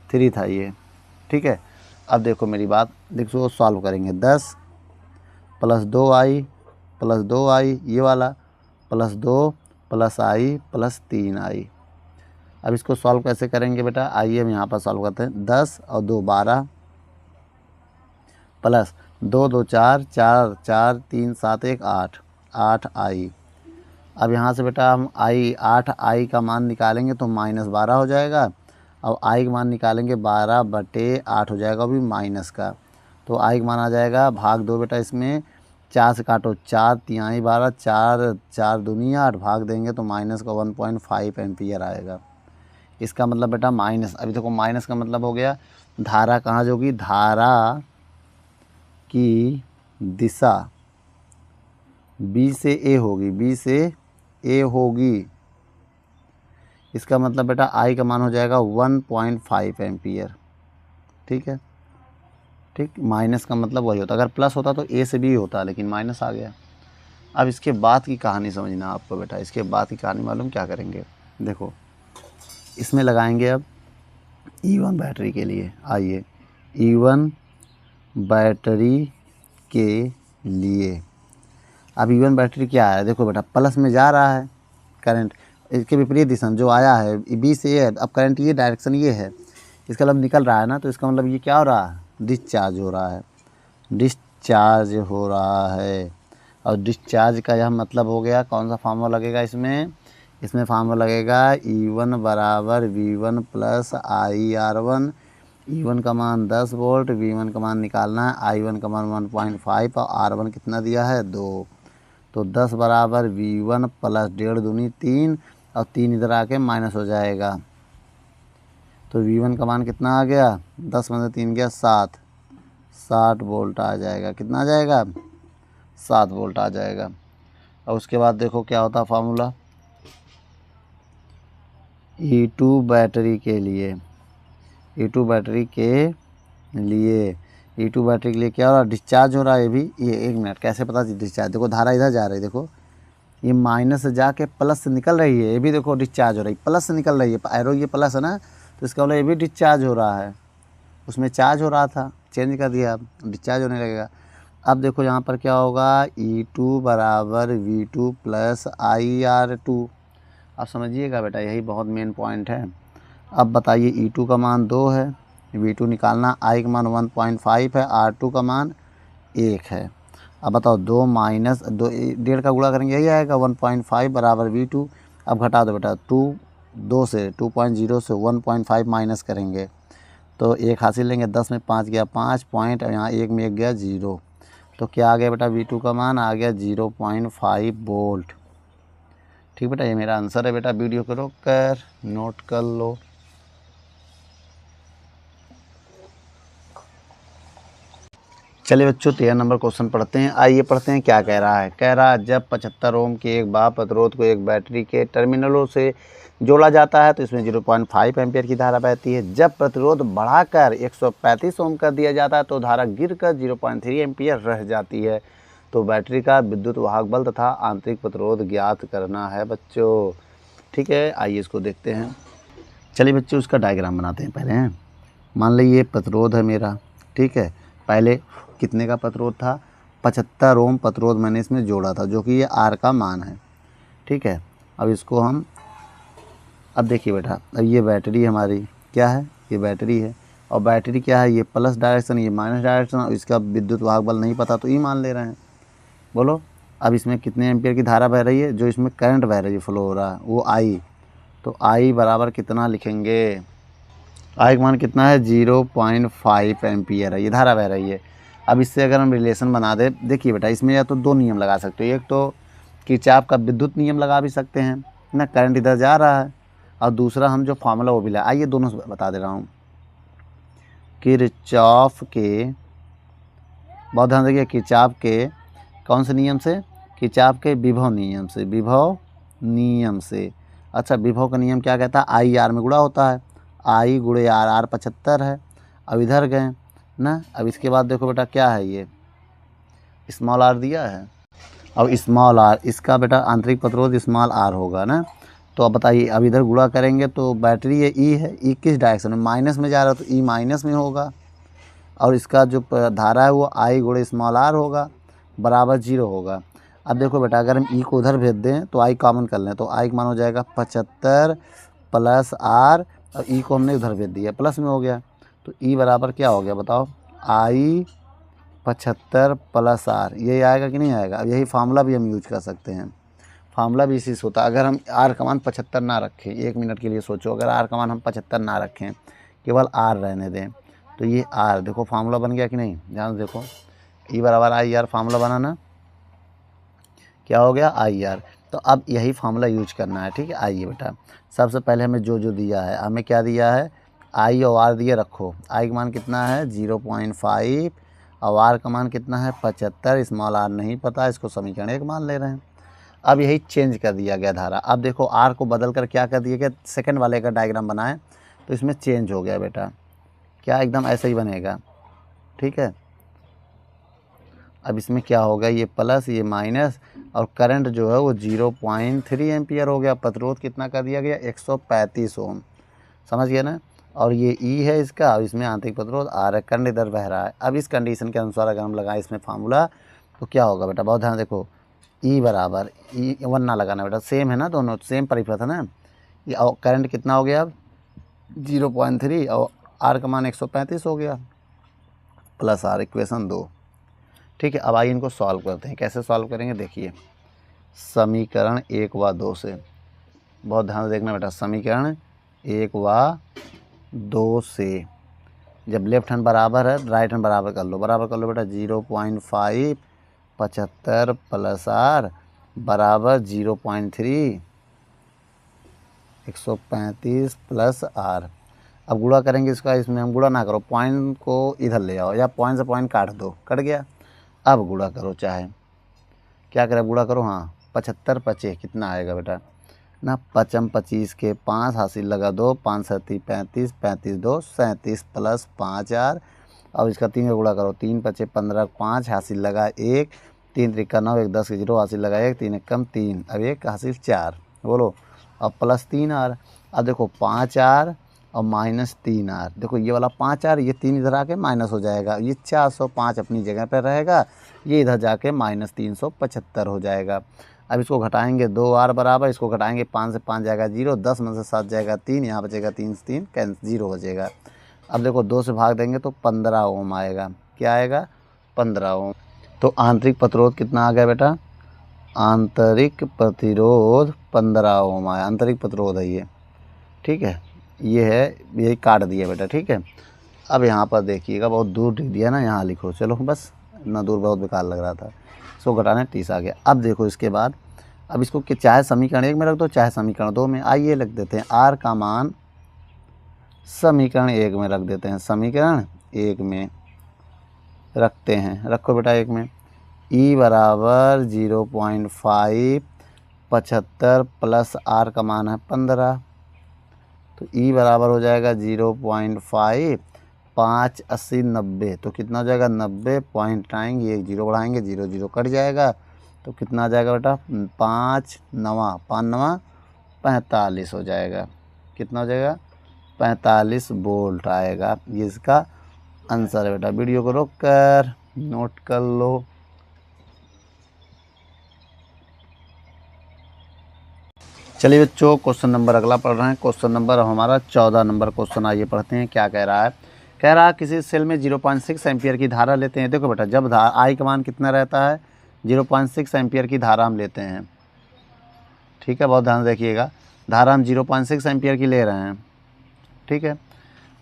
3 था ये। ठीक है, अब देखो मेरी बात, देखो सॉल्व करेंगे। 10 + 2I + 2I ये वाला, + 2 + I + 3I। अब इसको सॉल्व कैसे करेंगे बेटा, आइए हम यहाँ पर सॉल्व करते हैं। 10 और 2 12 प्लस 2 2 4 4 4 3 7 1 8 8I। अब यहाँ से बेटा हम 8I का मान निकालेंगे तो -12 हो जाएगा, और I का मान निकालेंगे 12/8 हो जाएगा, भी माइनस का। तो I का मान आ जाएगा भाग 2 बेटा, इसमें 4 से काटो 4 3 12, 4 4 दूनी 8, भाग देंगे तो माइनस का 1.5 एम्पियर आएगा। इसका मतलब बेटा माइनस, अभी देखो माइनस का मतलब हो गया धारा कहाँ होगी, धारा की दिशा B से A होगी, B से A होगी। इसका मतलब बेटा I का मान हो जाएगा 1.5 एम्पियर। ठीक है, ठीक, माइनस का मतलब वही होता, अगर प्लस होता तो A से B होता, लेकिन माइनस आ गया। अब इसके बाद की कहानी समझना आपको बेटा, इसके बाद की कहानी मालूम क्या करेंगे, देखो इसमें लगाएंगे अब E1 बैटरी के लिए। आइए E1 बैटरी के लिए, अब E1 बैटरी क्या है, देखो बेटा प्लस में जा रहा है करंट, इसके विपरीत दिशा जो आया है B से A है। अब करंट ये डायरेक्शन ये है, इसका मतलब निकल रहा है ना, तो इसका मतलब ये क्या हो रहा है, डिस्चार्ज हो रहा है, डिस्चार्ज हो रहा है। और डिस्चार्ज का यह मतलब हो गया, कौन सा फार्मूला लगेगा इसमें फार्मूला लगेगा E1 = V1 + IR1। E1 का मान 10 वोल्ट, V1 का मान निकालना है, I1 का मान 1.5 और R1 कितना दिया है 2। तो 10 = V1 + 1.5 दूनी 3, और 3 इधर आके माइनस हो जाएगा। तो V1 का मान कितना आ गया, 10 में से 3 गया 7, 60 वोल्ट आ जाएगा। कितना आ जाएगा, 7 वोल्ट आ जाएगा। और उसके बाद देखो क्या होता फार्मूला, E2 बैटरी के लिए, E2 बैटरी के लिए, E2 बैटरी के लिए क्या हो रहा है, डिस्चार्ज हो रहा है। ये भी, ये 1 मिनट कैसे पता डिस्चार्ज, देखो धारा इधर जा रही है, देखो ये माइनस से जाके प्लस से निकल रही है, ये भी देखो डिस्चार्ज हो रही है, प्लस से निकल रही है, एरो ये प्लस है ना, तो इसका मतलब ये भी डिस्चार्ज हो रहा है, उसमें चार्ज हो रहा था, चेंज कर दिया, अब डिस्चार्ज होने लगेगा। अब देखो यहाँ पर क्या होगा, E2 बराबर V2 प्लस IR2। अब समझिएगा बेटा, यही बहुत मेन पॉइंट है। अब बताइए E2 का मान 2 है, V2 निकालना, I का मान 1.5 है, R2 का मान 1 है। अब बताओ 2 माइनस 2, 1.5 का गुणा करेंगे यही आएगा 1.5 बराबर V2। अब घटा दो बेटा, 2 से 2.0 से 1.5 माइनस करेंगे तो 1 हासिल लेंगे, 10 में 5 गया 5 पॉइंट, और यहाँ 1 में 1 गया 0, तो क्या आ गया बेटा, V2 का मान आ गया 0.5 वोल्ट। ठीक बेटा, ये मेरा आंसर है बेटा। वीडियो को रोक कर नोट कर लो। चलिए बच्चों, 13 नंबर क्वेश्चन पढ़ते हैं। आइए पढ़ते हैं क्या कह रहा है। कह रहा है जब 75 ओम के एक बार प्रतिरोध को एक बैटरी के टर्मिनलों से जोड़ा जाता है तो इसमें 0.5 एम्पियर की धारा बहती है। जब प्रतिरोध बढ़ाकर 135 ओम कर दिया जाता है तो धारा गिरकर 0.3 एम्पियर रह जाती है। तो बैटरी का विद्युत वाहक बल तथा आंतरिक प्रतिरोध ज्ञात करना है बच्चों। ठीक है, आइए इसको देखते हैं। चलिए बच्चों, उसका डायग्राम बनाते हैं पहले हैं। मान लीजिए ये प्रतिरोध है मेरा, ठीक है। पहले कितने का प्रतिरोध था, 75 ओम प्रतिरोध मैंने इसमें जोड़ा था, जो कि ये R का मान है, ठीक है। अब इसको हम, अब देखिए बेटा, अब ये बैटरी हमारी क्या है, ये बैटरी है, और बैटरी क्या है, ये प्लस डायरेक्शन, ये माइनस डायरेक्शन, और इसका विद्युत वाहक बल नहीं पता तो ई मान ले रहे हैं। बोलो अब इसमें कितने एम्पियर की धारा बह रही है, जो इसमें करंट बह रही है, फ्लो हो रहा है, वो I। तो I बराबर कितना लिखेंगे, I का मान कितना है, 0.5 एम्पियर है, ये धारा बह रही है। अब इससे अगर हम रिलेशन बना दे, देखिए बेटा, इसमें या तो 2 नियम लगा सकते हो, एक तो किरचॉफ का विद्युत नियम लगा भी सकते हैं ना, करंट इधर जा रहा है, और दूसरा हम जो फार्मूला वो भी लगा, आइए दोनों से बता दे रहा हूँ। किरचॉफ के, बहुत ध्यान देखिए, किरचॉफ के कौन से नियम से, किरचॉफ के विभव नियम से, विभव नियम से। अच्छा, विभव का नियम क्या कहता है, I R में गुणा होता है, I गुणे R, R 75 है। अब इधर गए ना, अब इसके बाद देखो बेटा क्या है, ये स्मॉल r दिया है, अब स्मॉल r, इसका बेटा आंतरिक प्रतिरोध स्मॉल r होगा ना। तो अब बताइए, अब इधर गुणा करेंगे तो बैटरी ये E है, E किस डायरेक्शन में, माइनस में जा रहा है, तो E माइनस में होगा, और इसका जो धारा है वो I गुणे स्मॉल r होगा, बराबर 0 होगा। अब देखो बेटा, अगर हम E को उधर भेज दें तो I कॉमन कर लें, तो I का मान हो जाएगा 75 प्लस R, और E को हमने उधर भेज दिया, प्लस में हो गया, तो E बराबर क्या हो गया बताओ, I 75 प्लस R, यही आएगा कि नहीं आएगा। अब यही फार्मूला भी हम यूज कर सकते हैं, फार्मूला भी इसी से होता है। अगर हम R का मान 75 ना रखें, 1 मिनट के लिए सोचो, अगर R का मान हम 75 ना रखें, केवल R रहने दें, तो ये R देखो फार्मूला बन गया कि नहीं, ध्यान से देखो, E बराबर IR फार्मूला बना ना, क्या हो गया, IR। तो अब यही फार्मूला यूज करना है, ठीक है। आइए बेटा, सबसे पहले हमें जो दिया है, हमें क्या दिया है, I और R दिए, रखो I का मान कितना है 0.5, और R का मान कितना है 75, स्मॉल r नहीं पता, इसको समीकरण 1 मान ले रहे हैं। अब यही चेंज कर दिया गया धारा। अब देखो R को बदल कर क्या कर दिया गया, सेकंड वाले का डायग्राम बनाएं तो इसमें चेंज हो गया बेटा, क्या एकदम ऐसे ही बनेगा, ठीक है। अब इसमें क्या होगा, ये प्लस ये माइनस, और करंट जो है वो 0.3 एम्पियर हो गया। प्रतिरोध कितना कर दिया गया, 135 ओम, समझ गया ना। और ये E है इसका, और इसमें आंतरिक प्रतिरोध R है, करंट इधर बह रहा है। अब इस कंडीशन के अनुसार अगर हम लगाएं इसमें फार्मूला तो क्या होगा बेटा, बहुत ध्यान देखो, E बराबर, E 1 ना लगाना बेटा, सेम है ना, दोनों सेम परिपथ है ना। ये करंट कितना हो गया अब 0.3, और R का मान 135 हो गया, प्लस R, इक्वेशन 2, ठीक है। अब आइए इनको सॉल्व करते हैं। कैसे सॉल्व करेंगे, देखिए समीकरण 1 व 2 से, बहुत ध्यान से देखना बेटा, समीकरण 1 व 2 से, जब लेफ्ट हैंड बराबर है राइट हैंड बराबर कर लो, बराबर कर लो बेटा, 0.5 75 प्लस R बराबर 0.3 135 प्लस R। अब गुणा करेंगे इसका, इसमें हम गुणा ना करो, पॉइंट को इधर ले आओ, या पॉइंट से पॉइंट काट दो, कट गया। अब गुणा करो, चाहे क्या करें, गुणा करो, हाँ 75 पचे कितना आएगा बेटा ना, 5 25 के 5 हासिल लगा 2, 5 7 35, 35 2 37 प्लस 5 R। अब इसका 3 का गुणा करो, 3 पचे 15, 5 हासिल लगा 1, 3 त्रिका 9, 1 10 0 हासिल लगाया, 3 एक कम 3, अब 1 हासिल 4, बोलो अब प्लस 3R। अब देखो 5R और माइनस 3R, देखो ये वाला 5R, ये 3 इधर आके माइनस हो जाएगा, ये 405 अपनी जगह पर रहेगा, ये इधर जाके माइनस 375 हो जाएगा। अब इसको घटाएंगे 2R बराबर, इसको घटाएंगे 5 से 5 जाएगा 0, 10 में से 7 जाएगा 3, यहाँ बचेगा 3 से 3 कैंसिल 0 बचेगा। अब देखो 2 से भाग देंगे तो 15 ओम आएगा, क्या आएगा 15 ओम। तो आंतरिक प्रतिरोध कितना आ गया बेटा, आंतरिक प्रतिरोध 15 ओम आया, आंतरिक प्रतिरोध है ये, ठीक है, ये है, यही काट दिया बेटा, ठीक है। अब यहाँ पर देखिएगा बहुत दूर लिख दिया ना, यहाँ लिखो, चलो बस इतना दूर बहुत बेकार लग रहा था, इसको घटाने 30 आ गया। अब देखो इसके बाद, अब इसको कि चाहे समीकरण 1 में रख दो चाहे समीकरण 2 में, आइए लिख देते हैं R का मान समीकरण 1 में रख देते हैं, समीकरण 1 में रखते हैं, रखो बेटा 1 में, E बराबर 0.5 75 प्लस R का मान है 15, तो E बराबर हो जाएगा 0.5 5 80 90, तो कितना हो जाएगा 90 पॉइंट आएंगे, एक 0 बढ़ाएंगे 0 0 कट जाएगा, तो कितना आ जाएगा बेटा 5 9 45 हो जाएगा, कितना हो जाएगा 45 वोल्ट आएगा, ये इसका आंसर है बेटा। वीडियो को रोक कर नोट कर लो। चलिए बच्चों क्वेश्चन नंबर अगला पढ़ रहे हैं, क्वेश्चन नंबर हमारा 14 नंबर क्वेश्चन, आइए पढ़ते हैं क्या कह रहा है। कह रहा है किसी सेल में 0.6 एम्पियर की धारा लेते हैं। देखो बेटा जब आई का मान कितना रहता है 0.6 एम्पियर की धारा हम लेते हैं, ठीक है, बहुत ध्यान देखिएगा, धारा हम 0.6 एम्पियर की ले रहे हैं, ठीक है।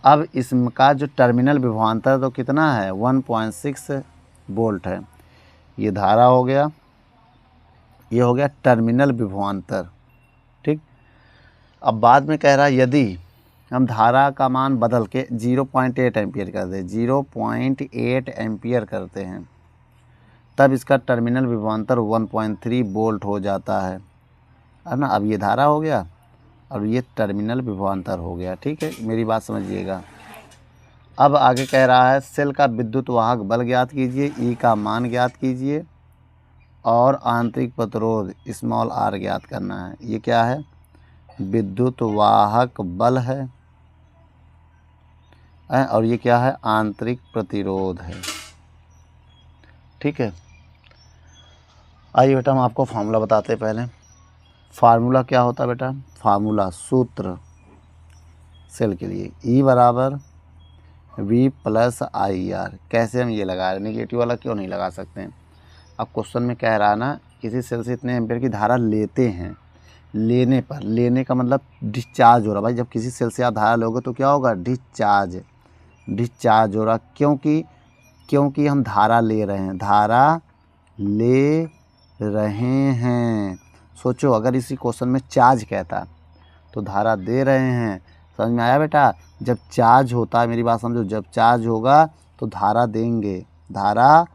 अब इसका जो टर्मिनल विभवांतर तो कितना है 1.6 वोल्ट है, ये धारा हो गया, ये हो गया टर्मिनल विभवांतर, ठीक। अब बाद में कह रहा है यदि हम धारा का मान बदल के 0.8 एम्पियर कर दें, 0.8 एम्पियर करते हैं, तब इसका टर्मिनल विभवांतर 1.3 वोल्ट हो जाता है ना। अब ये धारा हो गया और ये टर्मिनल विभवांतर हो गया, ठीक है, मेरी बात समझिएगा। अब आगे कह रहा है सेल का विद्युत वाहक बल ज्ञात कीजिए, ई का मान ज्ञात कीजिए और आंतरिक प्रतिरोध स्मॉल r ज्ञात करना है। ये क्या है विद्युत वाहक बल है और ये क्या है आंतरिक प्रतिरोध है, ठीक है। आइए बेटा हम आपको फार्मूला बताते हैं। पहले फार्मूला क्या होता है बेटा, फार्मूला सूत्र सेल के लिए E बराबर V प्लस IR, कैसे हम ये लगा रहे हैं, नेगेटिव वाला क्यों नहीं लगा सकते हैं। अब क्वेश्चन में कह रहा है ना किसी सेल से इतने एम्पियर की धारा लेते हैं, लेने पर, लेने का मतलब डिस्चार्ज हो रहा, भाई जब किसी सेल से आप धारा लोगे तो क्या होगा डिस्चार्ज हो रहा, क्योंकि हम धारा ले रहे हैं, धारा ले रहे हैं। सोचो अगर इसी क्वेश्चन में चार्ज कहता तो धारा दे रहे हैं, समझ में आया बेटा। जब चार्ज होता है, मेरी बात समझो, जब चार्ज होगा तो धारा देंगे, धारा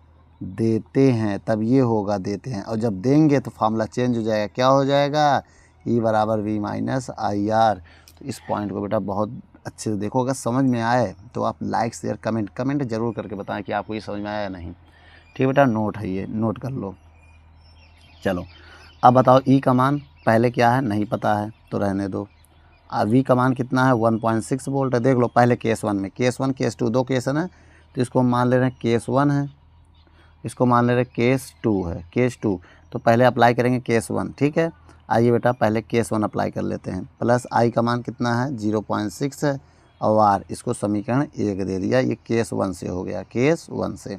देते हैं तब ये होगा देते हैं, और जब देंगे तो फार्मूला चेंज हो जाएगा, क्या हो जाएगा E बराबर V माइनस IR। तो इस पॉइंट को बेटा बहुत अच्छे से देखो, अगर समझ में आए तो आप लाइक शेयर कमेंट जरूर करके बताएं कि आपको ये समझ में आया या नहीं, ठीक बेटा। नोट है ये, नोट कर लो। चलो अब बताओ E का मान पहले क्या है नहीं पता है तो रहने दो, V का मान कितना है 1.6 वोल्ट है। देख लो पहले केस 1 में, केस 1 केस 2 दो केस है ना, तो इसको मान ले रहे हैं केस 1 है, इसको मान ले रहे केस 2 है, केस 2, तो पहले अप्लाई करेंगे केस 1, ठीक है। आइए बेटा पहले केस 1 अप्लाई कर लेते हैं। प्लस I का मान कितना है 0.6 है और R, इसको समीकरण 1 दे दिया, ये केस 1 से हो गया, केस 1 से।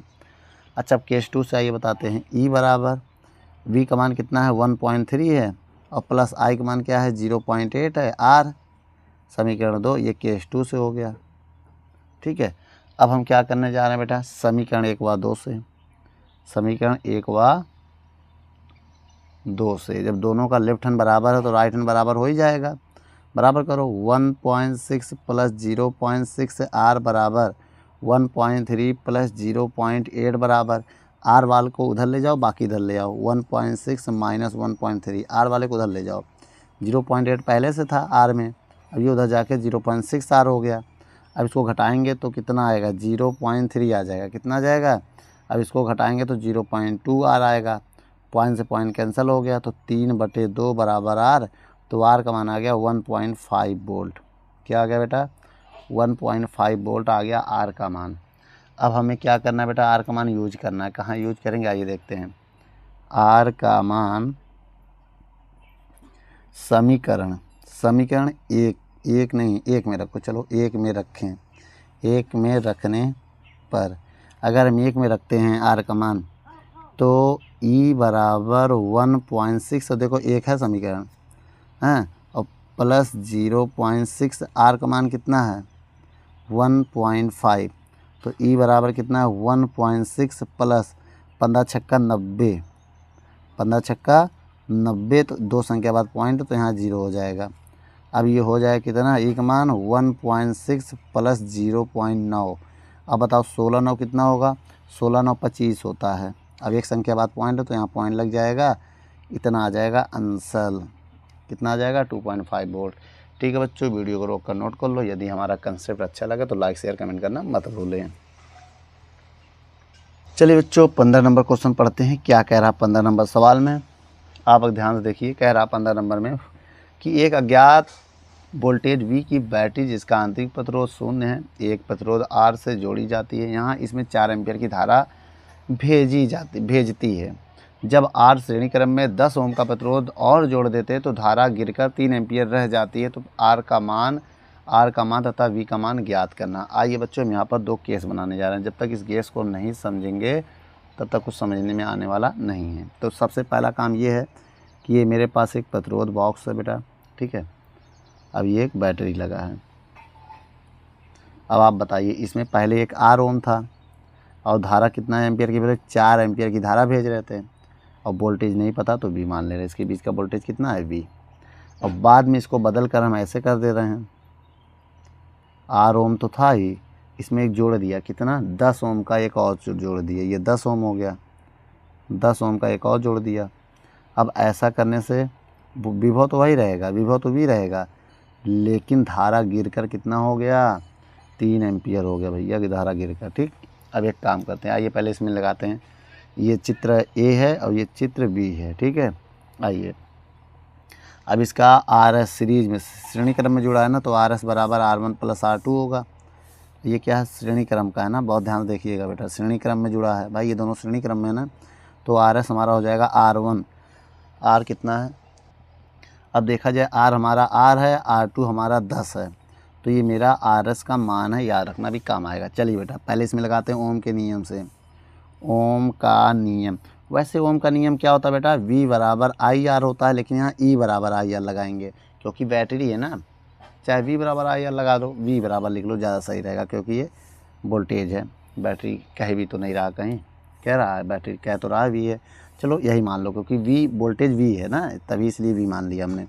अच्छा अब केस 2 से आइए बताते हैं। E बराबर V का मान कितना है 1.3 है और प्लस I का मान क्या है 0.8 है, R समीकरण 2, ये केस 2 से हो गया, ठीक है। अब हम क्या करने जा रहे हैं बेटा, समीकरण 1 व 2 से, समीकरण 1 व 2 से, जब दोनों का लेफ्ट हैंड बराबर है तो राइट हैंड बराबर हो ही जाएगा। बराबर करो 1.6 प्लस 0.6 R बराबर 1.3 प्लस 0.8 बराबर, R वाले को उधर ले जाओ बाकी इधर ले आओ, 1.6 माइनस 1.3, R वाले को उधर ले जाओ, 0.8 पहले से था R में, अब ये उधर जाके 0.6 R हो गया। अब इसको घटाएंगे तो कितना आएगा 0.3 आ जाएगा, कितना आ जाएगा अब इसको घटाएंगे तो 0.2 आर आएगा, पॉइंट से पॉइंट कैंसिल हो गया, तो 3/2 बराबर आर, तो आर का मान आ गया 1.5 वोल्ट। क्या आ गया बेटा? 1.5 वोल्ट आ गया आर का मान। अब हमें क्या करना है बेटा? आर का मान यूज करना है। कहाँ यूज करेंगे आइए देखते हैं। आर का मान समीकरण एक नहीं, एक में रखो, चलो एक में रखें। एक में रखने पर अगर हम एक में रखते हैं आर का मान, तो ई बराबर 1.6, देखो एक है समीकरण, हैं, और प्लस 0.6, आर का मान कितना है? 1.5, तो ई बराबर कितना है? 1.6 प्लस 15 छक्का 90, 15 छक्का 90, तो 2 संख्या बाद पॉइंट, तो यहाँ 0 हो जाएगा। अब ये हो जाएगा कितना? ई का मान 1.6 प्लस 0.9। अब बताओ 16 9 कितना होगा? 16 9 25 होता है। अब एक संख्या बाद पॉइंट है, तो यहाँ पॉइंट लग जाएगा, इतना आ जाएगा आंसर। कितना आ जाएगा? 2.5 वोल्ट। ठीक है बच्चों, वीडियो को रोक कर नोट कर लो। यदि हमारा कंसेप्ट अच्छा लगे तो लाइक शेयर कमेंट करना मत भूलें। चलिए बच्चों 15 नंबर क्वेश्चन पढ़ते हैं। क्या कह रहा 15 नंबर सवाल में? आप ध्यान से देखिए। कह रहा 15 नंबर में कि एक अज्ञात वोल्टेज V की बैटरी जिसका आंतरिक प्रतिरोध 0 है, एक प्रतिरोध R से जोड़ी जाती है। यहाँ इसमें 4 एम्पीयर की धारा भेजती है। जब R श्रेणी क्रम में 10 ओम का प्रतिरोध और जोड़ देते हैं तो धारा गिरकर 3 एम्पीयर रह जाती है। तो R का मान तथा V का मान ज्ञात करना। आइए बच्चों हम यहाँ पर 2 केस बनाने जा रहे हैं। जब तक इस केस को नहीं समझेंगे तब तक कुछ समझने में आने वाला नहीं है। तो सबसे पहला काम ये है कि ये मेरे पास एक प्रतिरोध बॉक्स है बेटा, ठीक है। अब ये एक बैटरी लगा है। अब आप बताइए, इसमें पहले एक R ओम था और धारा कितना एम्पीयर की भेज? 4 एम्पीयर की धारा भेज रहे थे, और वोल्टेज नहीं पता तो V मान ले रहे। इसके बीच का वोल्टेज कितना है? V। और बाद में इसको बदल कर हम ऐसे कर दे रहे हैं, R ओम तो था ही, इसमें एक जोड़ दिया, कितना? 10 ओम का एक और जोड़ दिया, ये 10 ओम हो गया, 10 ओम का एक और जोड़ दिया। अब ऐसा करने से विभव तो वही रहेगा, विभव तो V रहेगा, लेकिन धारा गिरकर कितना हो गया? 3 एम्पीयर हो गया भैया की धारा गिरकर। ठीक, अब एक काम करते हैं, आइए पहले इसमें लगाते हैं। ये चित्र A है और ये चित्र B है, ठीक है। आइए अब इसका RS सीरीज में श्रेणी क्रम में जुड़ा है ना, तो RS बराबर R1 प्लस R2 होगा। ये क्या है? श्रेणी क्रम का है ना, बहुत ध्यान देखिएगा बेटा, श्रेणी क्रम में जुड़ा है भाई, ये दोनों श्रेणी क्रम में है ना, तो RS हमारा हो जाएगा R1। R कितना है? अब देखा जाए, R हमारा R है, R2 हमारा 10 है, तो ये मेरा RS का मान है, याद रखना भी काम आएगा। चलिए बेटा पहले इसमें लगाते हैं ओम के नियम से। ओम का नियम, वैसे ओम का नियम क्या होता है बेटा? V बराबर IR होता है, लेकिन यहाँ E बराबर IR लगाएंगे क्योंकि बैटरी है ना, चाहे V बराबर IR लगा दो, V बराबर लिख लो, ज़्यादा सही रहेगा, क्योंकि ये वोल्टेज है। बैटरी कह भी तो नहीं रहा, कहीं कह रहा है, बैटरी कह तो रहा V है, चलो यही मान लो, क्योंकि V वोल्टेज V है ना, तभी इसलिए V मान लिया हमने।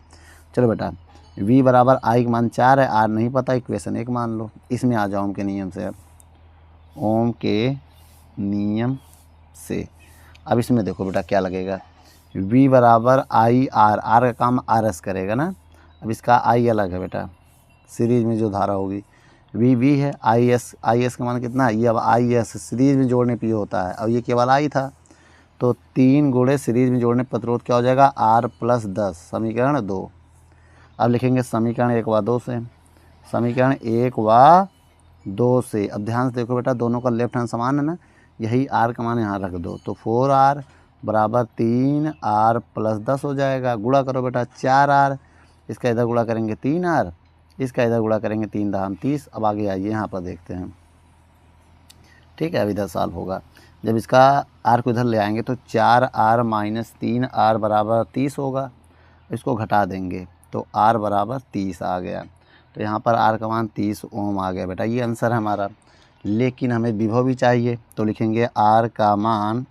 चलो बेटा V बराबर I का मान 4 है, R नहीं पता, इक्वेशन 1 मान लो। इसमें आ जाओ ओम के नियम से। अब ओम के नियम से अब इसमें देखो बेटा क्या लगेगा, V बराबर IR, R का काम RS करेगा ना। अब इसका I अलग है बेटा, सीरीज में जो धारा होगी, V है, IS का मान कितना है? ये अब IS सीरीज में जोड़ने पे होता है, और ये केवल I था, तो 3 गुणे सीरीज में जोड़ने प्रतिरोध क्या हो जाएगा? R प्लस 10, समीकरण 2। अब लिखेंगे समीकरण 1 व 2 से, समीकरण 1 व 2 से। अब ध्यान से देखो बेटा, दोनों का लेफ्ट हैंड समान है ना, यही R का मान यहाँ रख दो, तो 4R बराबर 3R प्लस 10 हो जाएगा। गुणा करो बेटा 4R, इसका इधर गुणा करेंगे 3R, इसका इधर गुणा करेंगे 3 दाम 30। अब आगे आइए यहाँ पर देखते हैं, ठीक है। अब इधर सॉल्व होगा, जब इसका R को इधर ले आएंगे तो 4R माइनस 3R बराबर 30 होगा। इसको घटा देंगे तो R बराबर 30 आ गया, तो यहाँ पर R का मान 30 ओम आ गया बेटा, ये आंसर है हमारा। लेकिन हमें विभव भी चाहिए, तो लिखेंगे R का मान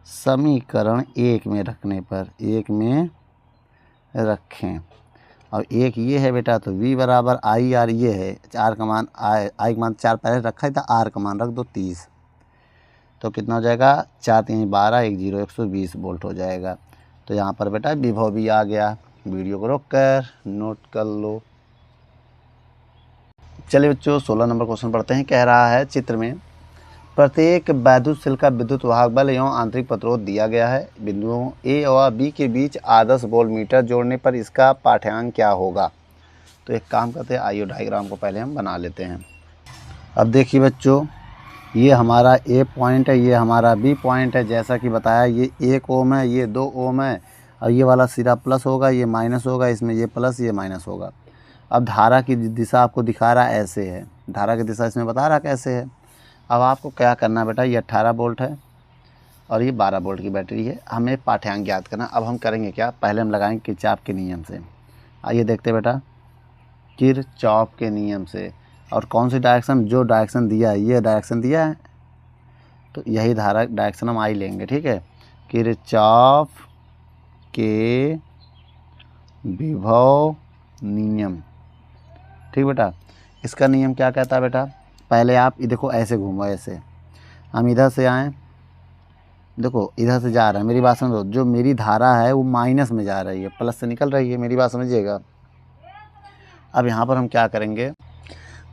समीकरण 1 में रखने पर, 1 में रखें, और एक ये है बेटा, तो V बराबर IR ये है, R का मान I का मान 4 पहले रखा ही था, R का मान रख दो 30, तो कितना हो जाएगा? 4 3 12, 1 0 120 वोल्ट हो जाएगा। तो यहाँ पर बेटा विभव भी आ गया। वीडियो को रोक कर नोट कर लो। चलिए बच्चों 16 नंबर क्वेश्चन पढ़ते हैं। कह रहा है चित्र में प्रत्येक वैद्युत शेल का विद्युत वाहक बल एवं आंतरिक प्रतिरोध दिया गया है। बिंदुओं ए और बी के बीच आदर्श वोल्टमीटर जोड़ने पर इसका पाठ्यांक क्या होगा। तो एक काम करते हैं, आइए डायग्राम को पहले हम बना लेते हैं। अब देखिए बच्चों, ये हमारा ए पॉइंट है, ये हमारा बी पॉइंट है। जैसा कि बताया, ये 1 ओम है, ये 2 ओम है, और ये वाला सिरा प्लस होगा, ये माइनस होगा, इसमें ये प्लस ये माइनस होगा। अब धारा की दिशा आपको दिखा रहा ऐसे है, धारा की दिशा इसमें बता रहा कैसे है। अब आपको क्या करना है बेटा, ये 18 वोल्ट है और ये 12 वोल्ट की बैटरी है, हमें पाठ्यांक ज्ञात करना। अब हम करेंगे क्या, पहले हम लगाएंगे किरचॉफ के नियम से। आइए देखते हैं बेटा, किरचॉफ के नियम से। और कौन सी डायरेक्शन, जो डायरेक्शन दिया है, ये डायरेक्शन दिया है तो यही धारा डायरेक्शन हम आई लेंगे, ठीक है। किरचॉफ के विभव नियम, ठीक बेटा। इसका नियम क्या कहता है बेटा, पहले आप देखो ऐसे घूमो, ऐसे हम इधर से आएँ, देखो इधर से जा रहे हैं, मेरी बात समझो, जो मेरी धारा है वो माइनस में जा रही है, प्लस से निकल रही है, मेरी बात समझिएगा। अब यहाँ पर हम क्या करेंगे,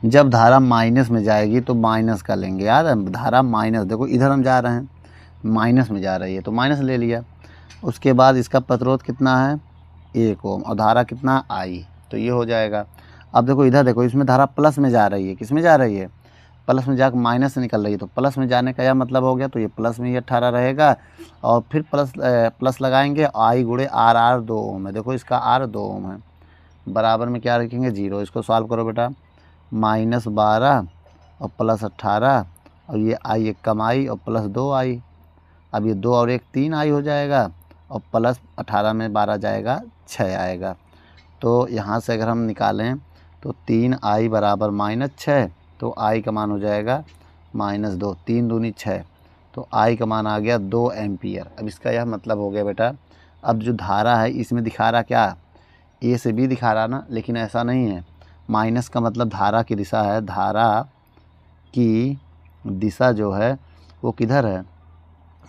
जब धारा माइनस में जाएगी तो माइनस का लेंगे, याद है, धारा माइनस, देखो इधर हम जा रहे हैं, माइनस में जा रही है तो माइनस ले लिया। उसके बाद इसका प्रतिरोध कितना है, 1 ओम, और धारा कितना, आई, तो ये हो जाएगा। अब देखो इधर देखो, इसमें धारा प्लस में जा रही है, किस में जा रही है, प्लस में जाकर माइनस से निकल रही है, तो प्लस में जाने का यह मतलब हो गया, तो ये प्लस में ही 18 रहेगा। और फिर प्लस लगाएंगे, आई गुणे आर, आर 2 ओम है, देखो इसका आर 2 ओम है, बराबर में क्या रखेंगे, 0। इसको सॉल्व करो बेटा, -12 और +18, और ये आई एक कम आई और प्लस 2 आई। अब ये 2 और 1 3 आई हो जाएगा, और +18 में 12 जाएगा, 6 आएगा। तो यहाँ से अगर हम निकालें तो 3 आई बराबर -6, तो आई का मान हो जाएगा -2, 3 दूनी 6, तो आई का मान आ गया 2 एम्पियर। अब इसका यह मतलब हो गया बेटा, अब जो धारा है इसमें दिखा रहा क्या, ए से बी दिखा रहा ना, लेकिन ऐसा नहीं है, माइनस का मतलब धारा की दिशा है, धारा की दिशा जो है वो किधर है,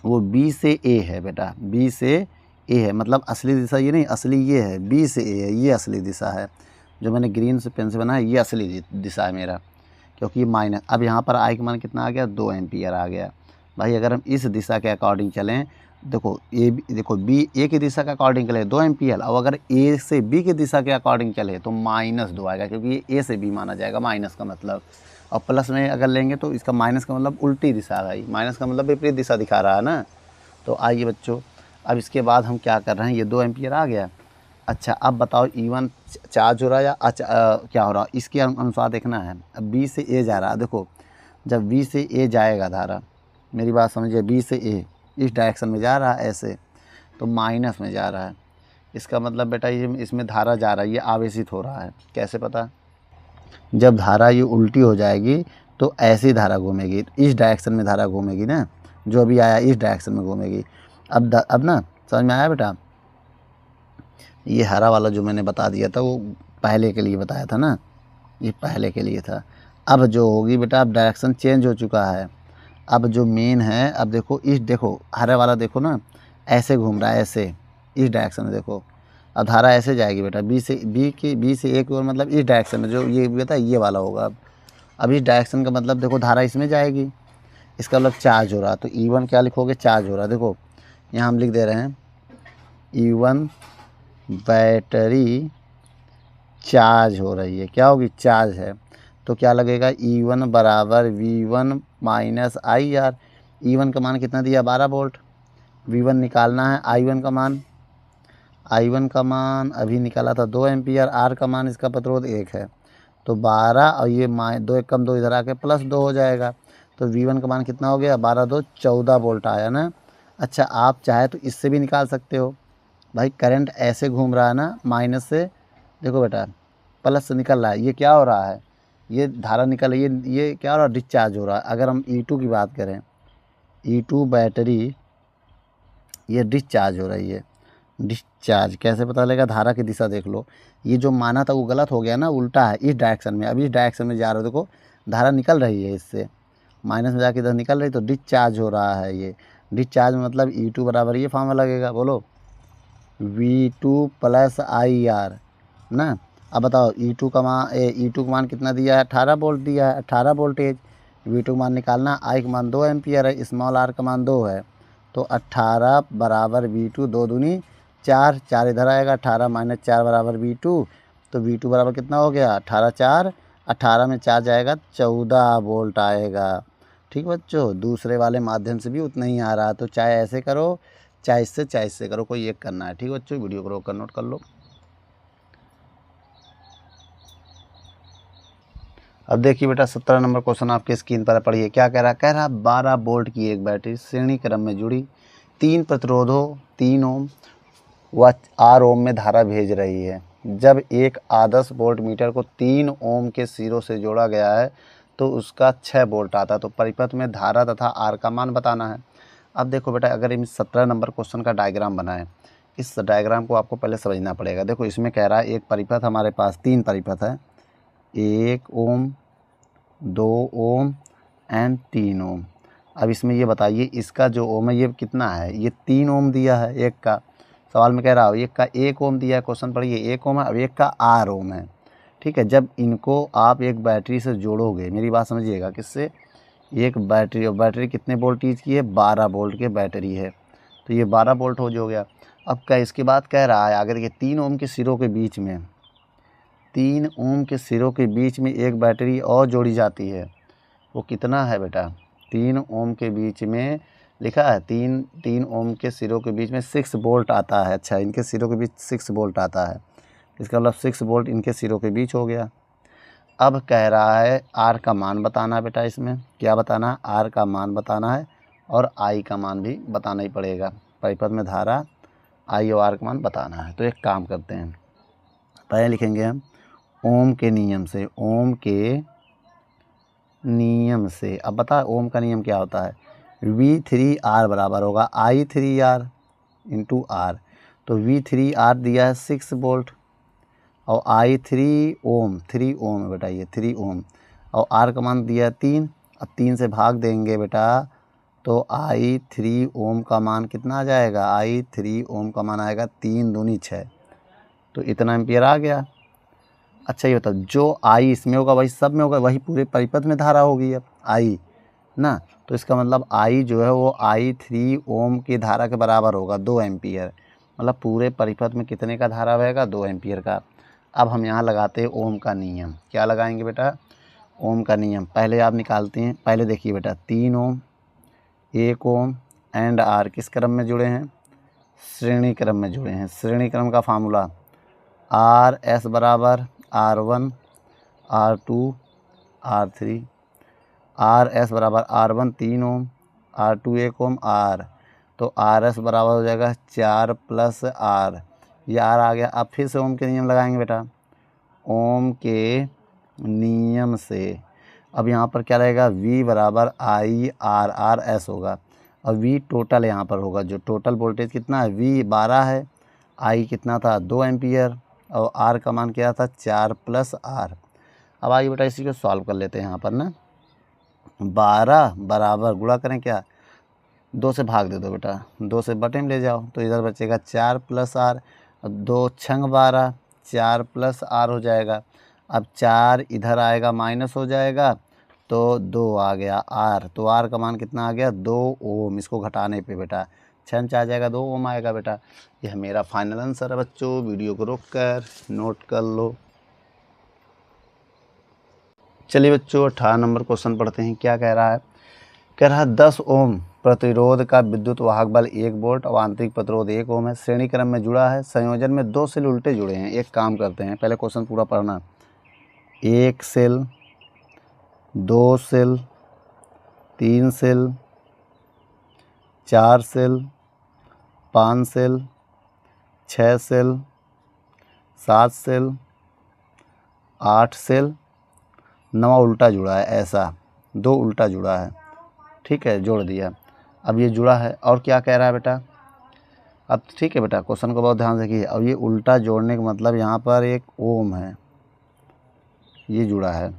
वो बी से ए है बेटा, बी से ए है, मतलब असली दिशा ये नहीं, असली ये है, बी से ए है, ये असली दिशा है। जो मैंने ग्रीन से पेन से बनाया ये असली दिशा है मेरा, क्योंकि ये माइनस। अब यहाँ पर आई का मान कितना आ गया, 2 एम्पियर आ गया। भाई अगर हम इस दिशा के अकॉर्डिंग चलें, देखो ए, देखो बी ए की दिशा के अकॉर्डिंग चले 2 एम्पियर, और अगर ए से बी की दिशा के अकॉर्डिंग चले तो -2 आएगा, क्योंकि ये ए से बी माना जाएगा, माइनस का मतलब। और प्लस में अगर लेंगे तो इसका माइनस का मतलब उल्टी दिशा है, माइनस का मतलब विपरीत दिशा दिखा रहा है ना। तो आइए बच्चों, अब इसके बाद हम क्या कर रहे हैं, ये 2 एम्पियर आ गया। अच्छा अब बताओ E1 चार्ज हो रहा है या क्या हो रहा है, इसके अनुसार देखना है। अब बी से ए जा रहा है, देखो जब बी से ए जाएगा धारा, मेरी बात समझिए, बी से ए इस डायरेक्शन में जा रहा है ऐसे, तो माइनस में जा रहा है, इसका मतलब बेटा ये इसमें धारा जा रहा है, ये आवेशित हो रहा है। कैसे पता, जब धारा ये उल्टी हो जाएगी तो ऐसी धारा घूमेगी, इस डायरेक्शन में धारा घूमेगी ना, जो अभी आया इस डायरेक्शन में घूमेगी। अब ना समझ में आया बेटा, ये हरा वाला जो मैंने बता दिया था वो पहले के लिए बताया था ना, ये पहले के लिए था। अब जो होगी बेटा, अब डायरेक्शन चेंज हो चुका है, अब जो मेन है, अब देखो इस, देखो हरे वाला देखो ना, ऐसे घूम रहा है, ऐसे इस डायरेक्शन में देखो, अब धारा ऐसे जाएगी बेटा, बी से ए की ओर, मतलब इस डायरेक्शन में, जो ये बेटा ये वाला होगा। अब इस डायरेक्शन का मतलब देखो धारा इसमें जाएगी, इसका मतलब चार्ज हो रहा, तो E1 क्या लिखोगे, चार्ज हो रहा। देखो यहाँ हम लिख दे रहे हैं E1 बैटरी चार्ज हो रही है, क्या होगी, चार्ज है, तो क्या लगेगा, E1 बराबर V1 माइनस IR। E1 का मान कितना दिया, 12 वोल्ट, V1 निकालना है, I1 का मान अभी निकाला था 2 एम्पियर, R का मान इसका प्रतिरोध 1 है, तो 12 और ये 2 1 कम 2 इधर आके +2 हो जाएगा, तो V1 का मान कितना हो गया, 12 2 14 वोल्ट आया ना। अच्छा आप चाहे तो इससे भी निकाल सकते हो, भाई करंट ऐसे घूम रहा है ना, माइनस से, देखो बेटा प्लस से निकल रहा है, ये क्या हो रहा है, ये धारा निकल रही है, ये क्या हो रहा है, डिस्चार्ज हो रहा है। अगर हम E2 की बात करें, E2 बैटरी ये डिस्चार्ज हो रही है, डिस्चार्ज कैसे पता लगेगा, धारा की दिशा देख लो, ये जो माना था वो गलत हो गया ना, उल्टा है, इस डायरेक्शन में, अभी इस डायरेक्शन में जा रहे हो, देखो धारा निकल रही है, इससे माइनस में जाके इधर निकल रही, तो डिस्चार्ज हो रहा है। ये डिस्चार्ज में मतलब E2 बराबर ये फार्मूला लगेगा, बोलो V2 + IR ना। अब बताओ E2 का मान कितना दिया है, 18 वोल्ट दिया है, 18 वोल्टेज, V2 का मान निकालना, I का मान 2 एम्पियर है, स्मॉल r का मान 2 है, तो 18 बराबर V2, 2 दूनी 4, 4 इधर आएगा, 18 माइनस 4 बराबर V2, तो V2 बराबर कितना हो गया 18 4, 18 में 4 जाएगा 14 वोल्ट आएगा। ठीक बच्चों, दूसरे वाले माध्यम से भी उतना ही आ रहा, तो चाहे ऐसे करो चाहे इससे करो, कोई एक करना है। ठीक बच्चों, वीडियो को रोक कर नोट कर लो। अब देखिए बेटा 17 नंबर क्वेश्चन आपके स्क्रीन पर पढ़िए, क्या कह रहा है। कह रहा 12 वोल्ट की एक बैटरी श्रेणी क्रम में जुड़ी 3 प्रतिरोधों 3 ओम व 8 ओम में धारा भेज रही है। जब एक आदर्श वोल्ट मीटर को 3 ओम के सिरों से जोड़ा गया है तो उसका 6 वोल्ट आता है। तो परिपथ में धारा तथा आर का मान बताना है। अब देखो बेटा, अगर इन 17 नंबर क्वेश्चन का डायग्राम बनाए, इस डायग्राम को आपको पहले समझना पड़ेगा। देखो इसमें कह रहा है एक परिपथ, हमारे पास 3 परिपथ है, 1 ओम, 2 ओम एंड 3 ओम। अब इसमें ये बताइए इसका जो ओम है ये कितना है, ये 3 ओम दिया है एक का, सवाल में कह रहा हूँ एक का 1 ओम दिया है, क्वेश्चन पढ़िए 1 ओम है, अब एक का आर ओम है। ठीक है, जब इनको आप एक बैटरी से जोड़ोगे, मेरी बात समझिएगा, किससे, एक बैटरी, और बैटरी कितने वोल्टेज की है 12 वोल्ट की बैटरी है, तो ये 12 वोल्ट हो गया। अब क्या इसके बाद कह रहा है अगर ये 3 ओम के सिरों के बीच में, 3 ओम के सिरों के बीच में एक बैटरी और जोड़ी जाती है, वो कितना है बेटा, 3 ओम के बीच में लिखा है, 3 ओम के सिरों के बीच में 6 वोल्ट आता है। अच्छा, इनके सिरों के बीच 6 वोल्ट आता है, इसका मतलब 6 वोल्ट इनके सिरों के बीच हो गया। अब कह रहा है आर का मान बताना है बेटा, इसमें क्या बताना है, आर का मान बताना है और आई का मान भी बताना ही पड़ेगा। परिपथ में धारा आई और आर का मान बताना है। तो एक काम करते हैं, पहले लिखेंगे हम ओम के नियम से, ओम के नियम से। अब बता ओम का नियम क्या होता है, V3R बराबर होगा I3R इंटू आर। तो V3R दिया है 6 वोल्ट और I3 ओम, 3 ओम है बेटा, ये 3 ओम, और आर का मान दिया है 3। अब 3 से भाग देंगे बेटा तो I3 ओम का मान कितना आ जाएगा, I3 ओम का मान आएगा 3 दूनी 6, तो इतना एम्पियर आ गया। अच्छा ये बताओ जो आई इसमें होगा वही सब में होगा, वही पूरे परिपथ में धारा होगी अब आई ना, तो इसका मतलब आई जो है वो I3 ओम की धारा के बराबर होगा 2 एम्पियर, मतलब पूरे परिपथ में कितने का धारा बहेगा 2 एम्पियर का। अब हम यहाँ लगाते हैं ओम का नियम, क्या लगाएंगे बेटा, ओम का नियम पहले आप निकालते हैं। पहले देखिए बेटा 3 ओम, 1 ओम एंड आर किस क्रम में जुड़े हैं, श्रेणी क्रम में जुड़े हैं। श्रेणी क्रम का फार्मूला आर एस बराबर R1 R2 R3, are S बराबर R1 3 ohm, R2 1 ohm R, तो आर एस बराबर हो जाएगा 4 प्लस आर, ये आर आ गया। अब फिर से ओम के नियम लगाएंगे बेटा, ओम के नियम से। अब यहाँ पर क्या रहेगा, V बराबर आई आर, आर एस होगा, और V टोटल यहाँ पर होगा, जो टोटल वोल्टेज कितना है V 12 है, I कितना था 2 एम्पियर, और R का मान क्या था 4 प्लस आर। अब आइए बेटा इसी को सॉल्व कर लेते हैं। यहाँ पर ना 12 बराबर गुणा करें क्या, 2 से भाग दे दो बेटा, 2 से बटे में ले जाओ, तो इधर बचेगा 4 प्लस आर, 2 छंग 12, 4 प्लस आर हो जाएगा। अब 4 इधर आएगा माइनस हो जाएगा, तो 2 आ गया आर, तो आर का मान कितना आ गया 2 ओम, इसको घटाने पे बेटा 6 आ जाएगा 2 ओम आएगा बेटा। यह मेरा फाइनल आंसर है बच्चों, वीडियो को रोक कर नोट कर लो। चलिए बच्चों 18 नंबर क्वेश्चन पढ़ते हैं, क्या कह रहा है। कह रहा है 10 ओम प्रतिरोध का विद्युत वाहक बल 1 वोल्ट और आंतरिक प्रतिरोध 1 ओम है, श्रेणी क्रम में जुड़ा है, संयोजन में 2 सेल उल्टे जुड़े हैं। एक काम करते हैं, पहले क्वेश्चन पूरा पढ़ना, 1 cell, 2 cell, 3 cell, 4 cell, 5 cell, 6 cell, 7 cell, 8 cell, 9 उल्टा जुड़ा है, ऐसा 2 उल्टा जुड़ा है। ठीक है, जोड़ दिया। अब ये जुड़ा है, और क्या कह रहा है बेटा, अब ठीक है बेटा क्वेश्चन को बहुत ध्यान से देखिए। अब ये उल्टा जोड़ने का मतलब यहाँ पर एक ओम है, ये जुड़ा है।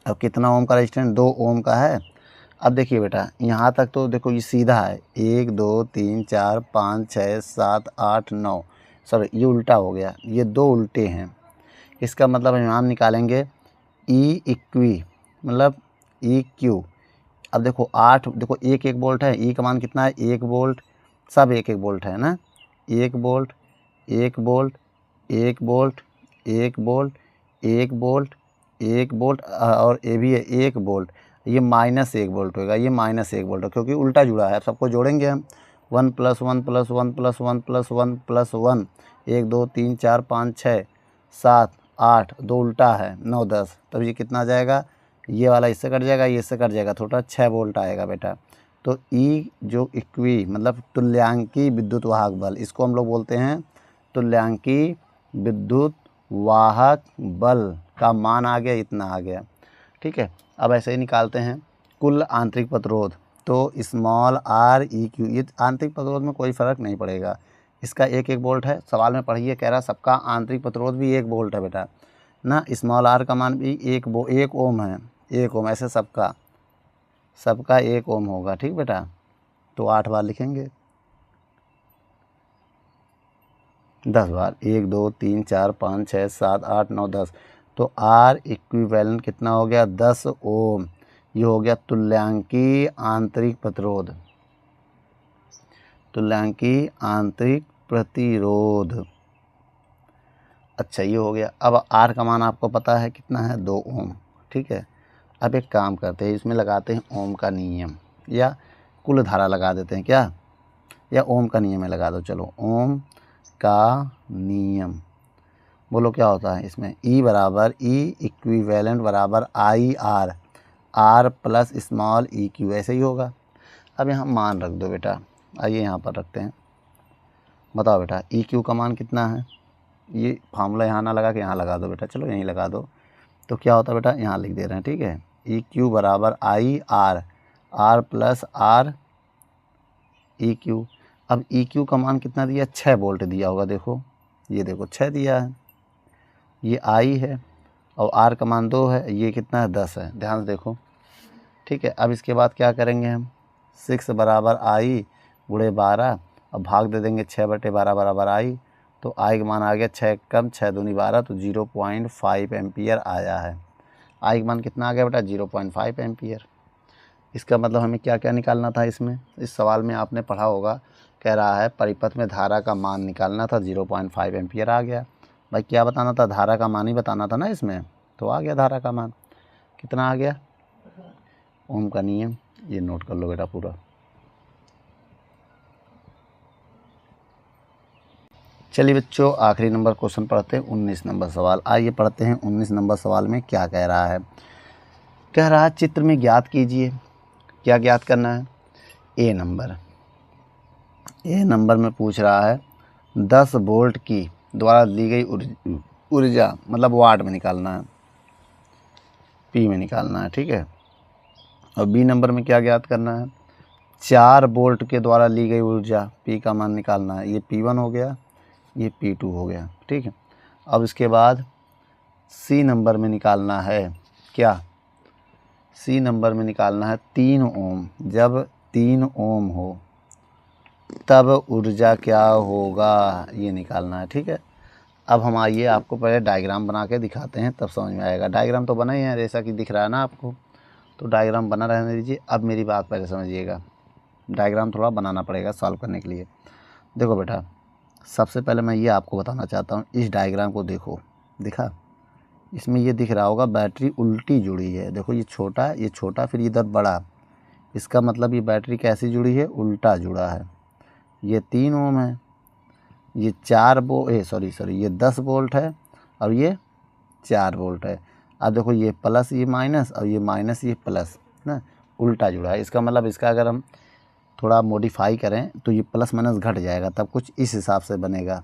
अब कितना ओम का रेजिस्टेंस 2 ओम का है। अब देखिए बेटा यहाँ तक तो देखो ये सीधा है, 1 2 3 4 5 6 7 8 9, सॉरी ये उल्टा हो गया, ये 2 उल्टे हैं। इसका मतलब हम यहाँ निकालेंगे ई इक्वी, मतलब ई क्यू। अब देखो 8, देखो 1 वोल्ट है, ई का मान कितना है 1 वोल्ट, सब 1 वोल्ट है ना, 1 volt 1 volt 1 volt 1 volt 1 volt 1 volt और ये भी है 1 वोल्ट। ये -1 वोल्ट होगा, ये -1 वोल्ट है क्योंकि उल्टा जुड़ा है। अब सबको जोड़ेंगे हम 1 + 1 + 1 + 1 + 1 + 1 1 2 3 4 5 6 7 8, 2 उल्टा है 9 10, तब ये कितना आ जाएगा, ये वाला इससे कट जाएगा, ये इससे कट जाएगा, टोटल 6 वोल्ट आएगा बेटा। तो ई जो इक्वी मतलब तुल्यांकी विद्युत वाहक बल, इसको हम लोग बोलते हैं तुल्यांकी विद्युत वाहक बल का मान आ गया, इतना आ गया। ठीक है, अब ऐसे ही निकालते हैं कुल आंतरिक प्रतिरोध। तो स्मॉल r ई क्यू, ये आंतरिक प्रतिरोध में कोई फ़र्क नहीं पड़ेगा, इसका 1 वोल्ट है। सवाल में पढ़िए, कह रहा सबका आंतरिक प्रतिरोध भी 1 वोल्ट है बेटा ना, स्मॉल r का मान भी 1 ओम है, 1 ओम, ऐसे सबका 1 ओम होगा। ठीक बेटा, तो 8 बार लिखेंगे, 10 बार, 1 2 3 4 5 6 7 8 9 10, तो R इक्विवेलेंट कितना हो गया 10 ओम। ये हो गया तुल्यांकी आंतरिक प्रतिरोध, तुल्यांकी आंतरिक प्रतिरोध। अच्छा, ये हो गया। अब R का मान आपको पता है कितना है 2 ओम। ठीक है, अब एक काम करते हैं, इसमें लगाते हैं ओम का नियम, या कुल धारा लगा देते हैं क्या, या ओम का नियम में लगा दो। चलो, ओम का नियम बोलो क्या होता है इसमें, E बराबर ई इक्विवेलेंट बराबर I R, R plus small E Q, ऐसे ही होगा। अब यहाँ मान रख दो बेटा, आइए यहाँ पर रखते हैं। बताओ बेटा ई क्यू का मान कितना है, ये फार्मूला यहाँ ना लगा के यहाँ लगा दो बेटा, चलो यहीं लगा दो। तो क्या होता है बेटा, यहाँ लिख दे रहे हैं। ठीक है, ई क्यू बराबर I R, R plus R E Q. अब ई क्यू का मान कितना दिया, 6 वोल्ट दिया होगा, देखो ये देखो 6 दिया है, ये आई है, और आर का मान 2 है, ये कितना है 10 है, ध्यान से देखो। ठीक है, अब इसके बाद क्या करेंगे हम, 6 बराबर आई गुणे 12, अब भाग दे देंगे 6/12 बराबर आई, तो आई का मान आ गया 6 कम 6 दूनी 12, तो 0.5 एम्पियर आया है। आई का मान कितना आ गया बेटा 0.5 एम्पियर। इसका मतलब हमें क्या क्या निकालना था इसमें, इस सवाल में आपने पढ़ा होगा, कह रहा है परिपथ में धारा का मान निकालना था, 0.5 एम्पियर आ गया। भाई क्या बताना था, धारा का मान ही बताना था ना इसमें, तो आ गया धारा का मान, कितना आ गया, ओम का नियम, ये नोट कर लो बेटा पूरा। चलिए बच्चों, आखिरी नंबर क्वेश्चन पढ़ते हैं, 19 नंबर सवाल। आइए पढ़ते हैं 19 नंबर सवाल में क्या कह रहा है। कह रहा है चित्र में ज्ञात कीजिए, क्या ज्ञात करना है, ए नंबर में पूछ रहा है 10 वोल्ट की द्वारा दी गई ऊर्जा, मतलब वाट में निकालना है, पी में निकालना है। ठीक है, और बी नंबर में क्या ज्ञात करना है, 4 वोल्ट के द्वारा ली गई ऊर्जा, पी का मान निकालना है। ये P1 हो गया, ये P2 हो गया। ठीक है, अब इसके बाद सी नंबर में निकालना है, क्या, सी नंबर में निकालना है 3 ओम। जब 3 ओम हो तब ऊर्जा क्या होगा, ये निकालना है। ठीक है, अब हम आइए आपको पहले डायग्राम बना के दिखाते हैं, तब समझ में आएगा। डायग्राम तो बना ही है, जैसा कि दिख रहा है ना आपको, तो डायग्राम बना रहने दीजिए। अब मेरी बात पहले समझिएगा, डायग्राम थोड़ा बनाना पड़ेगा सॉल्व करने के लिए। देखो बेटा, सबसे पहले मैं ये आपको बताना चाहता हूँ, इस डायग्राम को देखो, दिखा, इसमें ये दिख रहा होगा बैटरी उल्टी जुड़ी है। देखो ये छोटा फिर इधर बड़ा, इसका मतलब ये बैटरी कैसी जुड़ी है, उल्टा जुड़ा है। ये 3 ओम है, ये 10 वोल्ट है, और ये 4 वोल्ट है। अब देखो ये प्लस ये माइनस, और ये माइनस ये प्लस ना, उल्टा जुड़ा है। इसका मतलब इसका अगर हम थोड़ा मॉडिफाई करें तो ये प्लस माइनस घट जाएगा, तब कुछ इस हिसाब से बनेगा,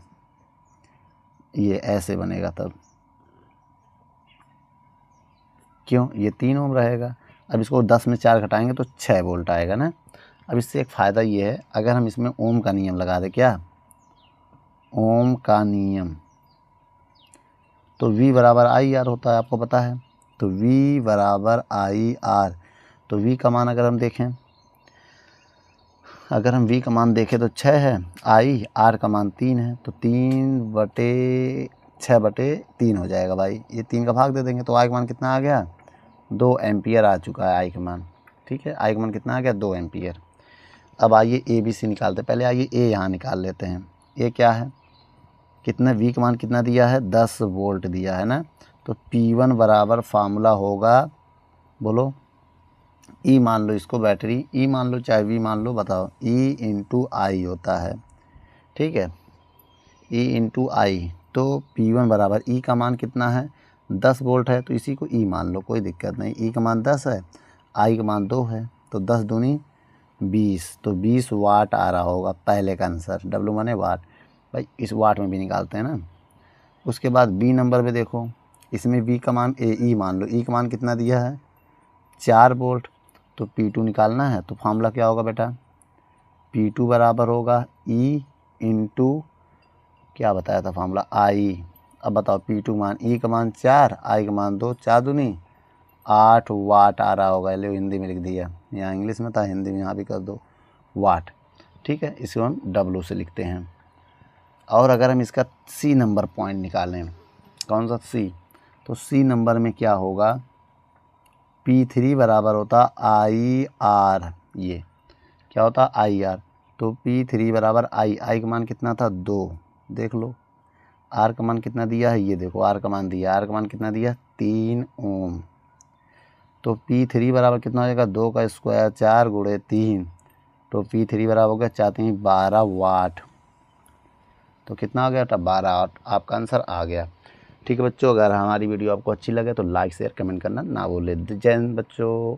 ये ऐसे बनेगा तब, क्यों, ये 3 ओम रहेगा। अब इसको 10 में 4 घटाएंगे तो 6 वोल्ट आएगा ना। अब इससे एक फ़ायदा ये है, अगर हम इसमें ओम का नियम लगा दें, क्या, ओम का नियम, तो V बराबर आई आर होता है, आपको पता है। तो V बराबर आई आर, तो V का मान अगर हम देखें, अगर हम V का मान देखें तो 6 है, आई आर का मान 3 है, तो 3/6/3 हो जाएगा भाई। ये 3 का भाग दे देंगे तो आई का मान कितना आ गया 2 एम्पियर आ चुका है आई का मान। ठीक है, आई का मान कितना आ गया 2 एम्पियर। अब आइए ए बी सी निकालते हैं। पहले आइए ए यहाँ निकाल लेते हैं। ए क्या है, कितना वी का मान कितना दिया है 10 वोल्ट दिया है ना। तो P1 बराबर फार्मूला होगा, बोलो ई मान लो इसको, बैटरी ई मान लो चाहे वी मान लो, बताओ ई इंटू आई होता है। ठीक है, ई इंटू आई। तो P1 बराबर ई का मान कितना है 10 वोल्ट है, तो इसी को ई मान लो, कोई दिक्कत नहीं। ई का मान 10 है, आई का मान 2 है, तो 10 दूनी 20, तो 20 वाट आ रहा होगा पहले का आंसर। डब्लू माने वाट, भाई इस वाट में भी निकालते हैं ना। उसके बाद बी नंबर पे देखो, इसमें वी का मान ई मान लो, ई का मान कितना दिया है 4 वोल्ट, तो P2 निकालना है। तो फार्मूला क्या होगा बेटा, P2 बराबर होगा ई इंटू क्या बताया था फार्मूला आई। अब बताओ P2 मान, ई का मान 4, आई का मान 2, 4 दूनी 8 वाट आ रहा होगा। ले हिंदी में लिख दिया, यहाँ इंग्लिश में था, हिंदी में यहाँ भी कर दो वाट। ठीक है, इसको हम डब्लू से लिखते हैं। और अगर हम इसका सी नंबर पॉइंट निकालें, कौन सा सी, तो सी नंबर में क्या होगा, P3 बराबर होता आई आर, ये क्या होता आई आर। तो P3 बराबर आई का मान कितना था 2, देख लो। आर का मान कितना दिया है, ये देखो आर का मान दिया, आर का मान कितना दिया 3 ओम। तो P3 बराबर कितना हो जाएगा 2 का स्क्वायर 4 गुणे 3, तो P3 बराबर हो गया 4 3 12 वाट। तो कितना आ गया था 12 वाट, आपका आंसर आ गया। ठीक है बच्चों, अगर हमारी वीडियो आपको अच्छी लगे तो लाइक शेयर कमेंट करना ना भूलें। जय हिंद बच्चों।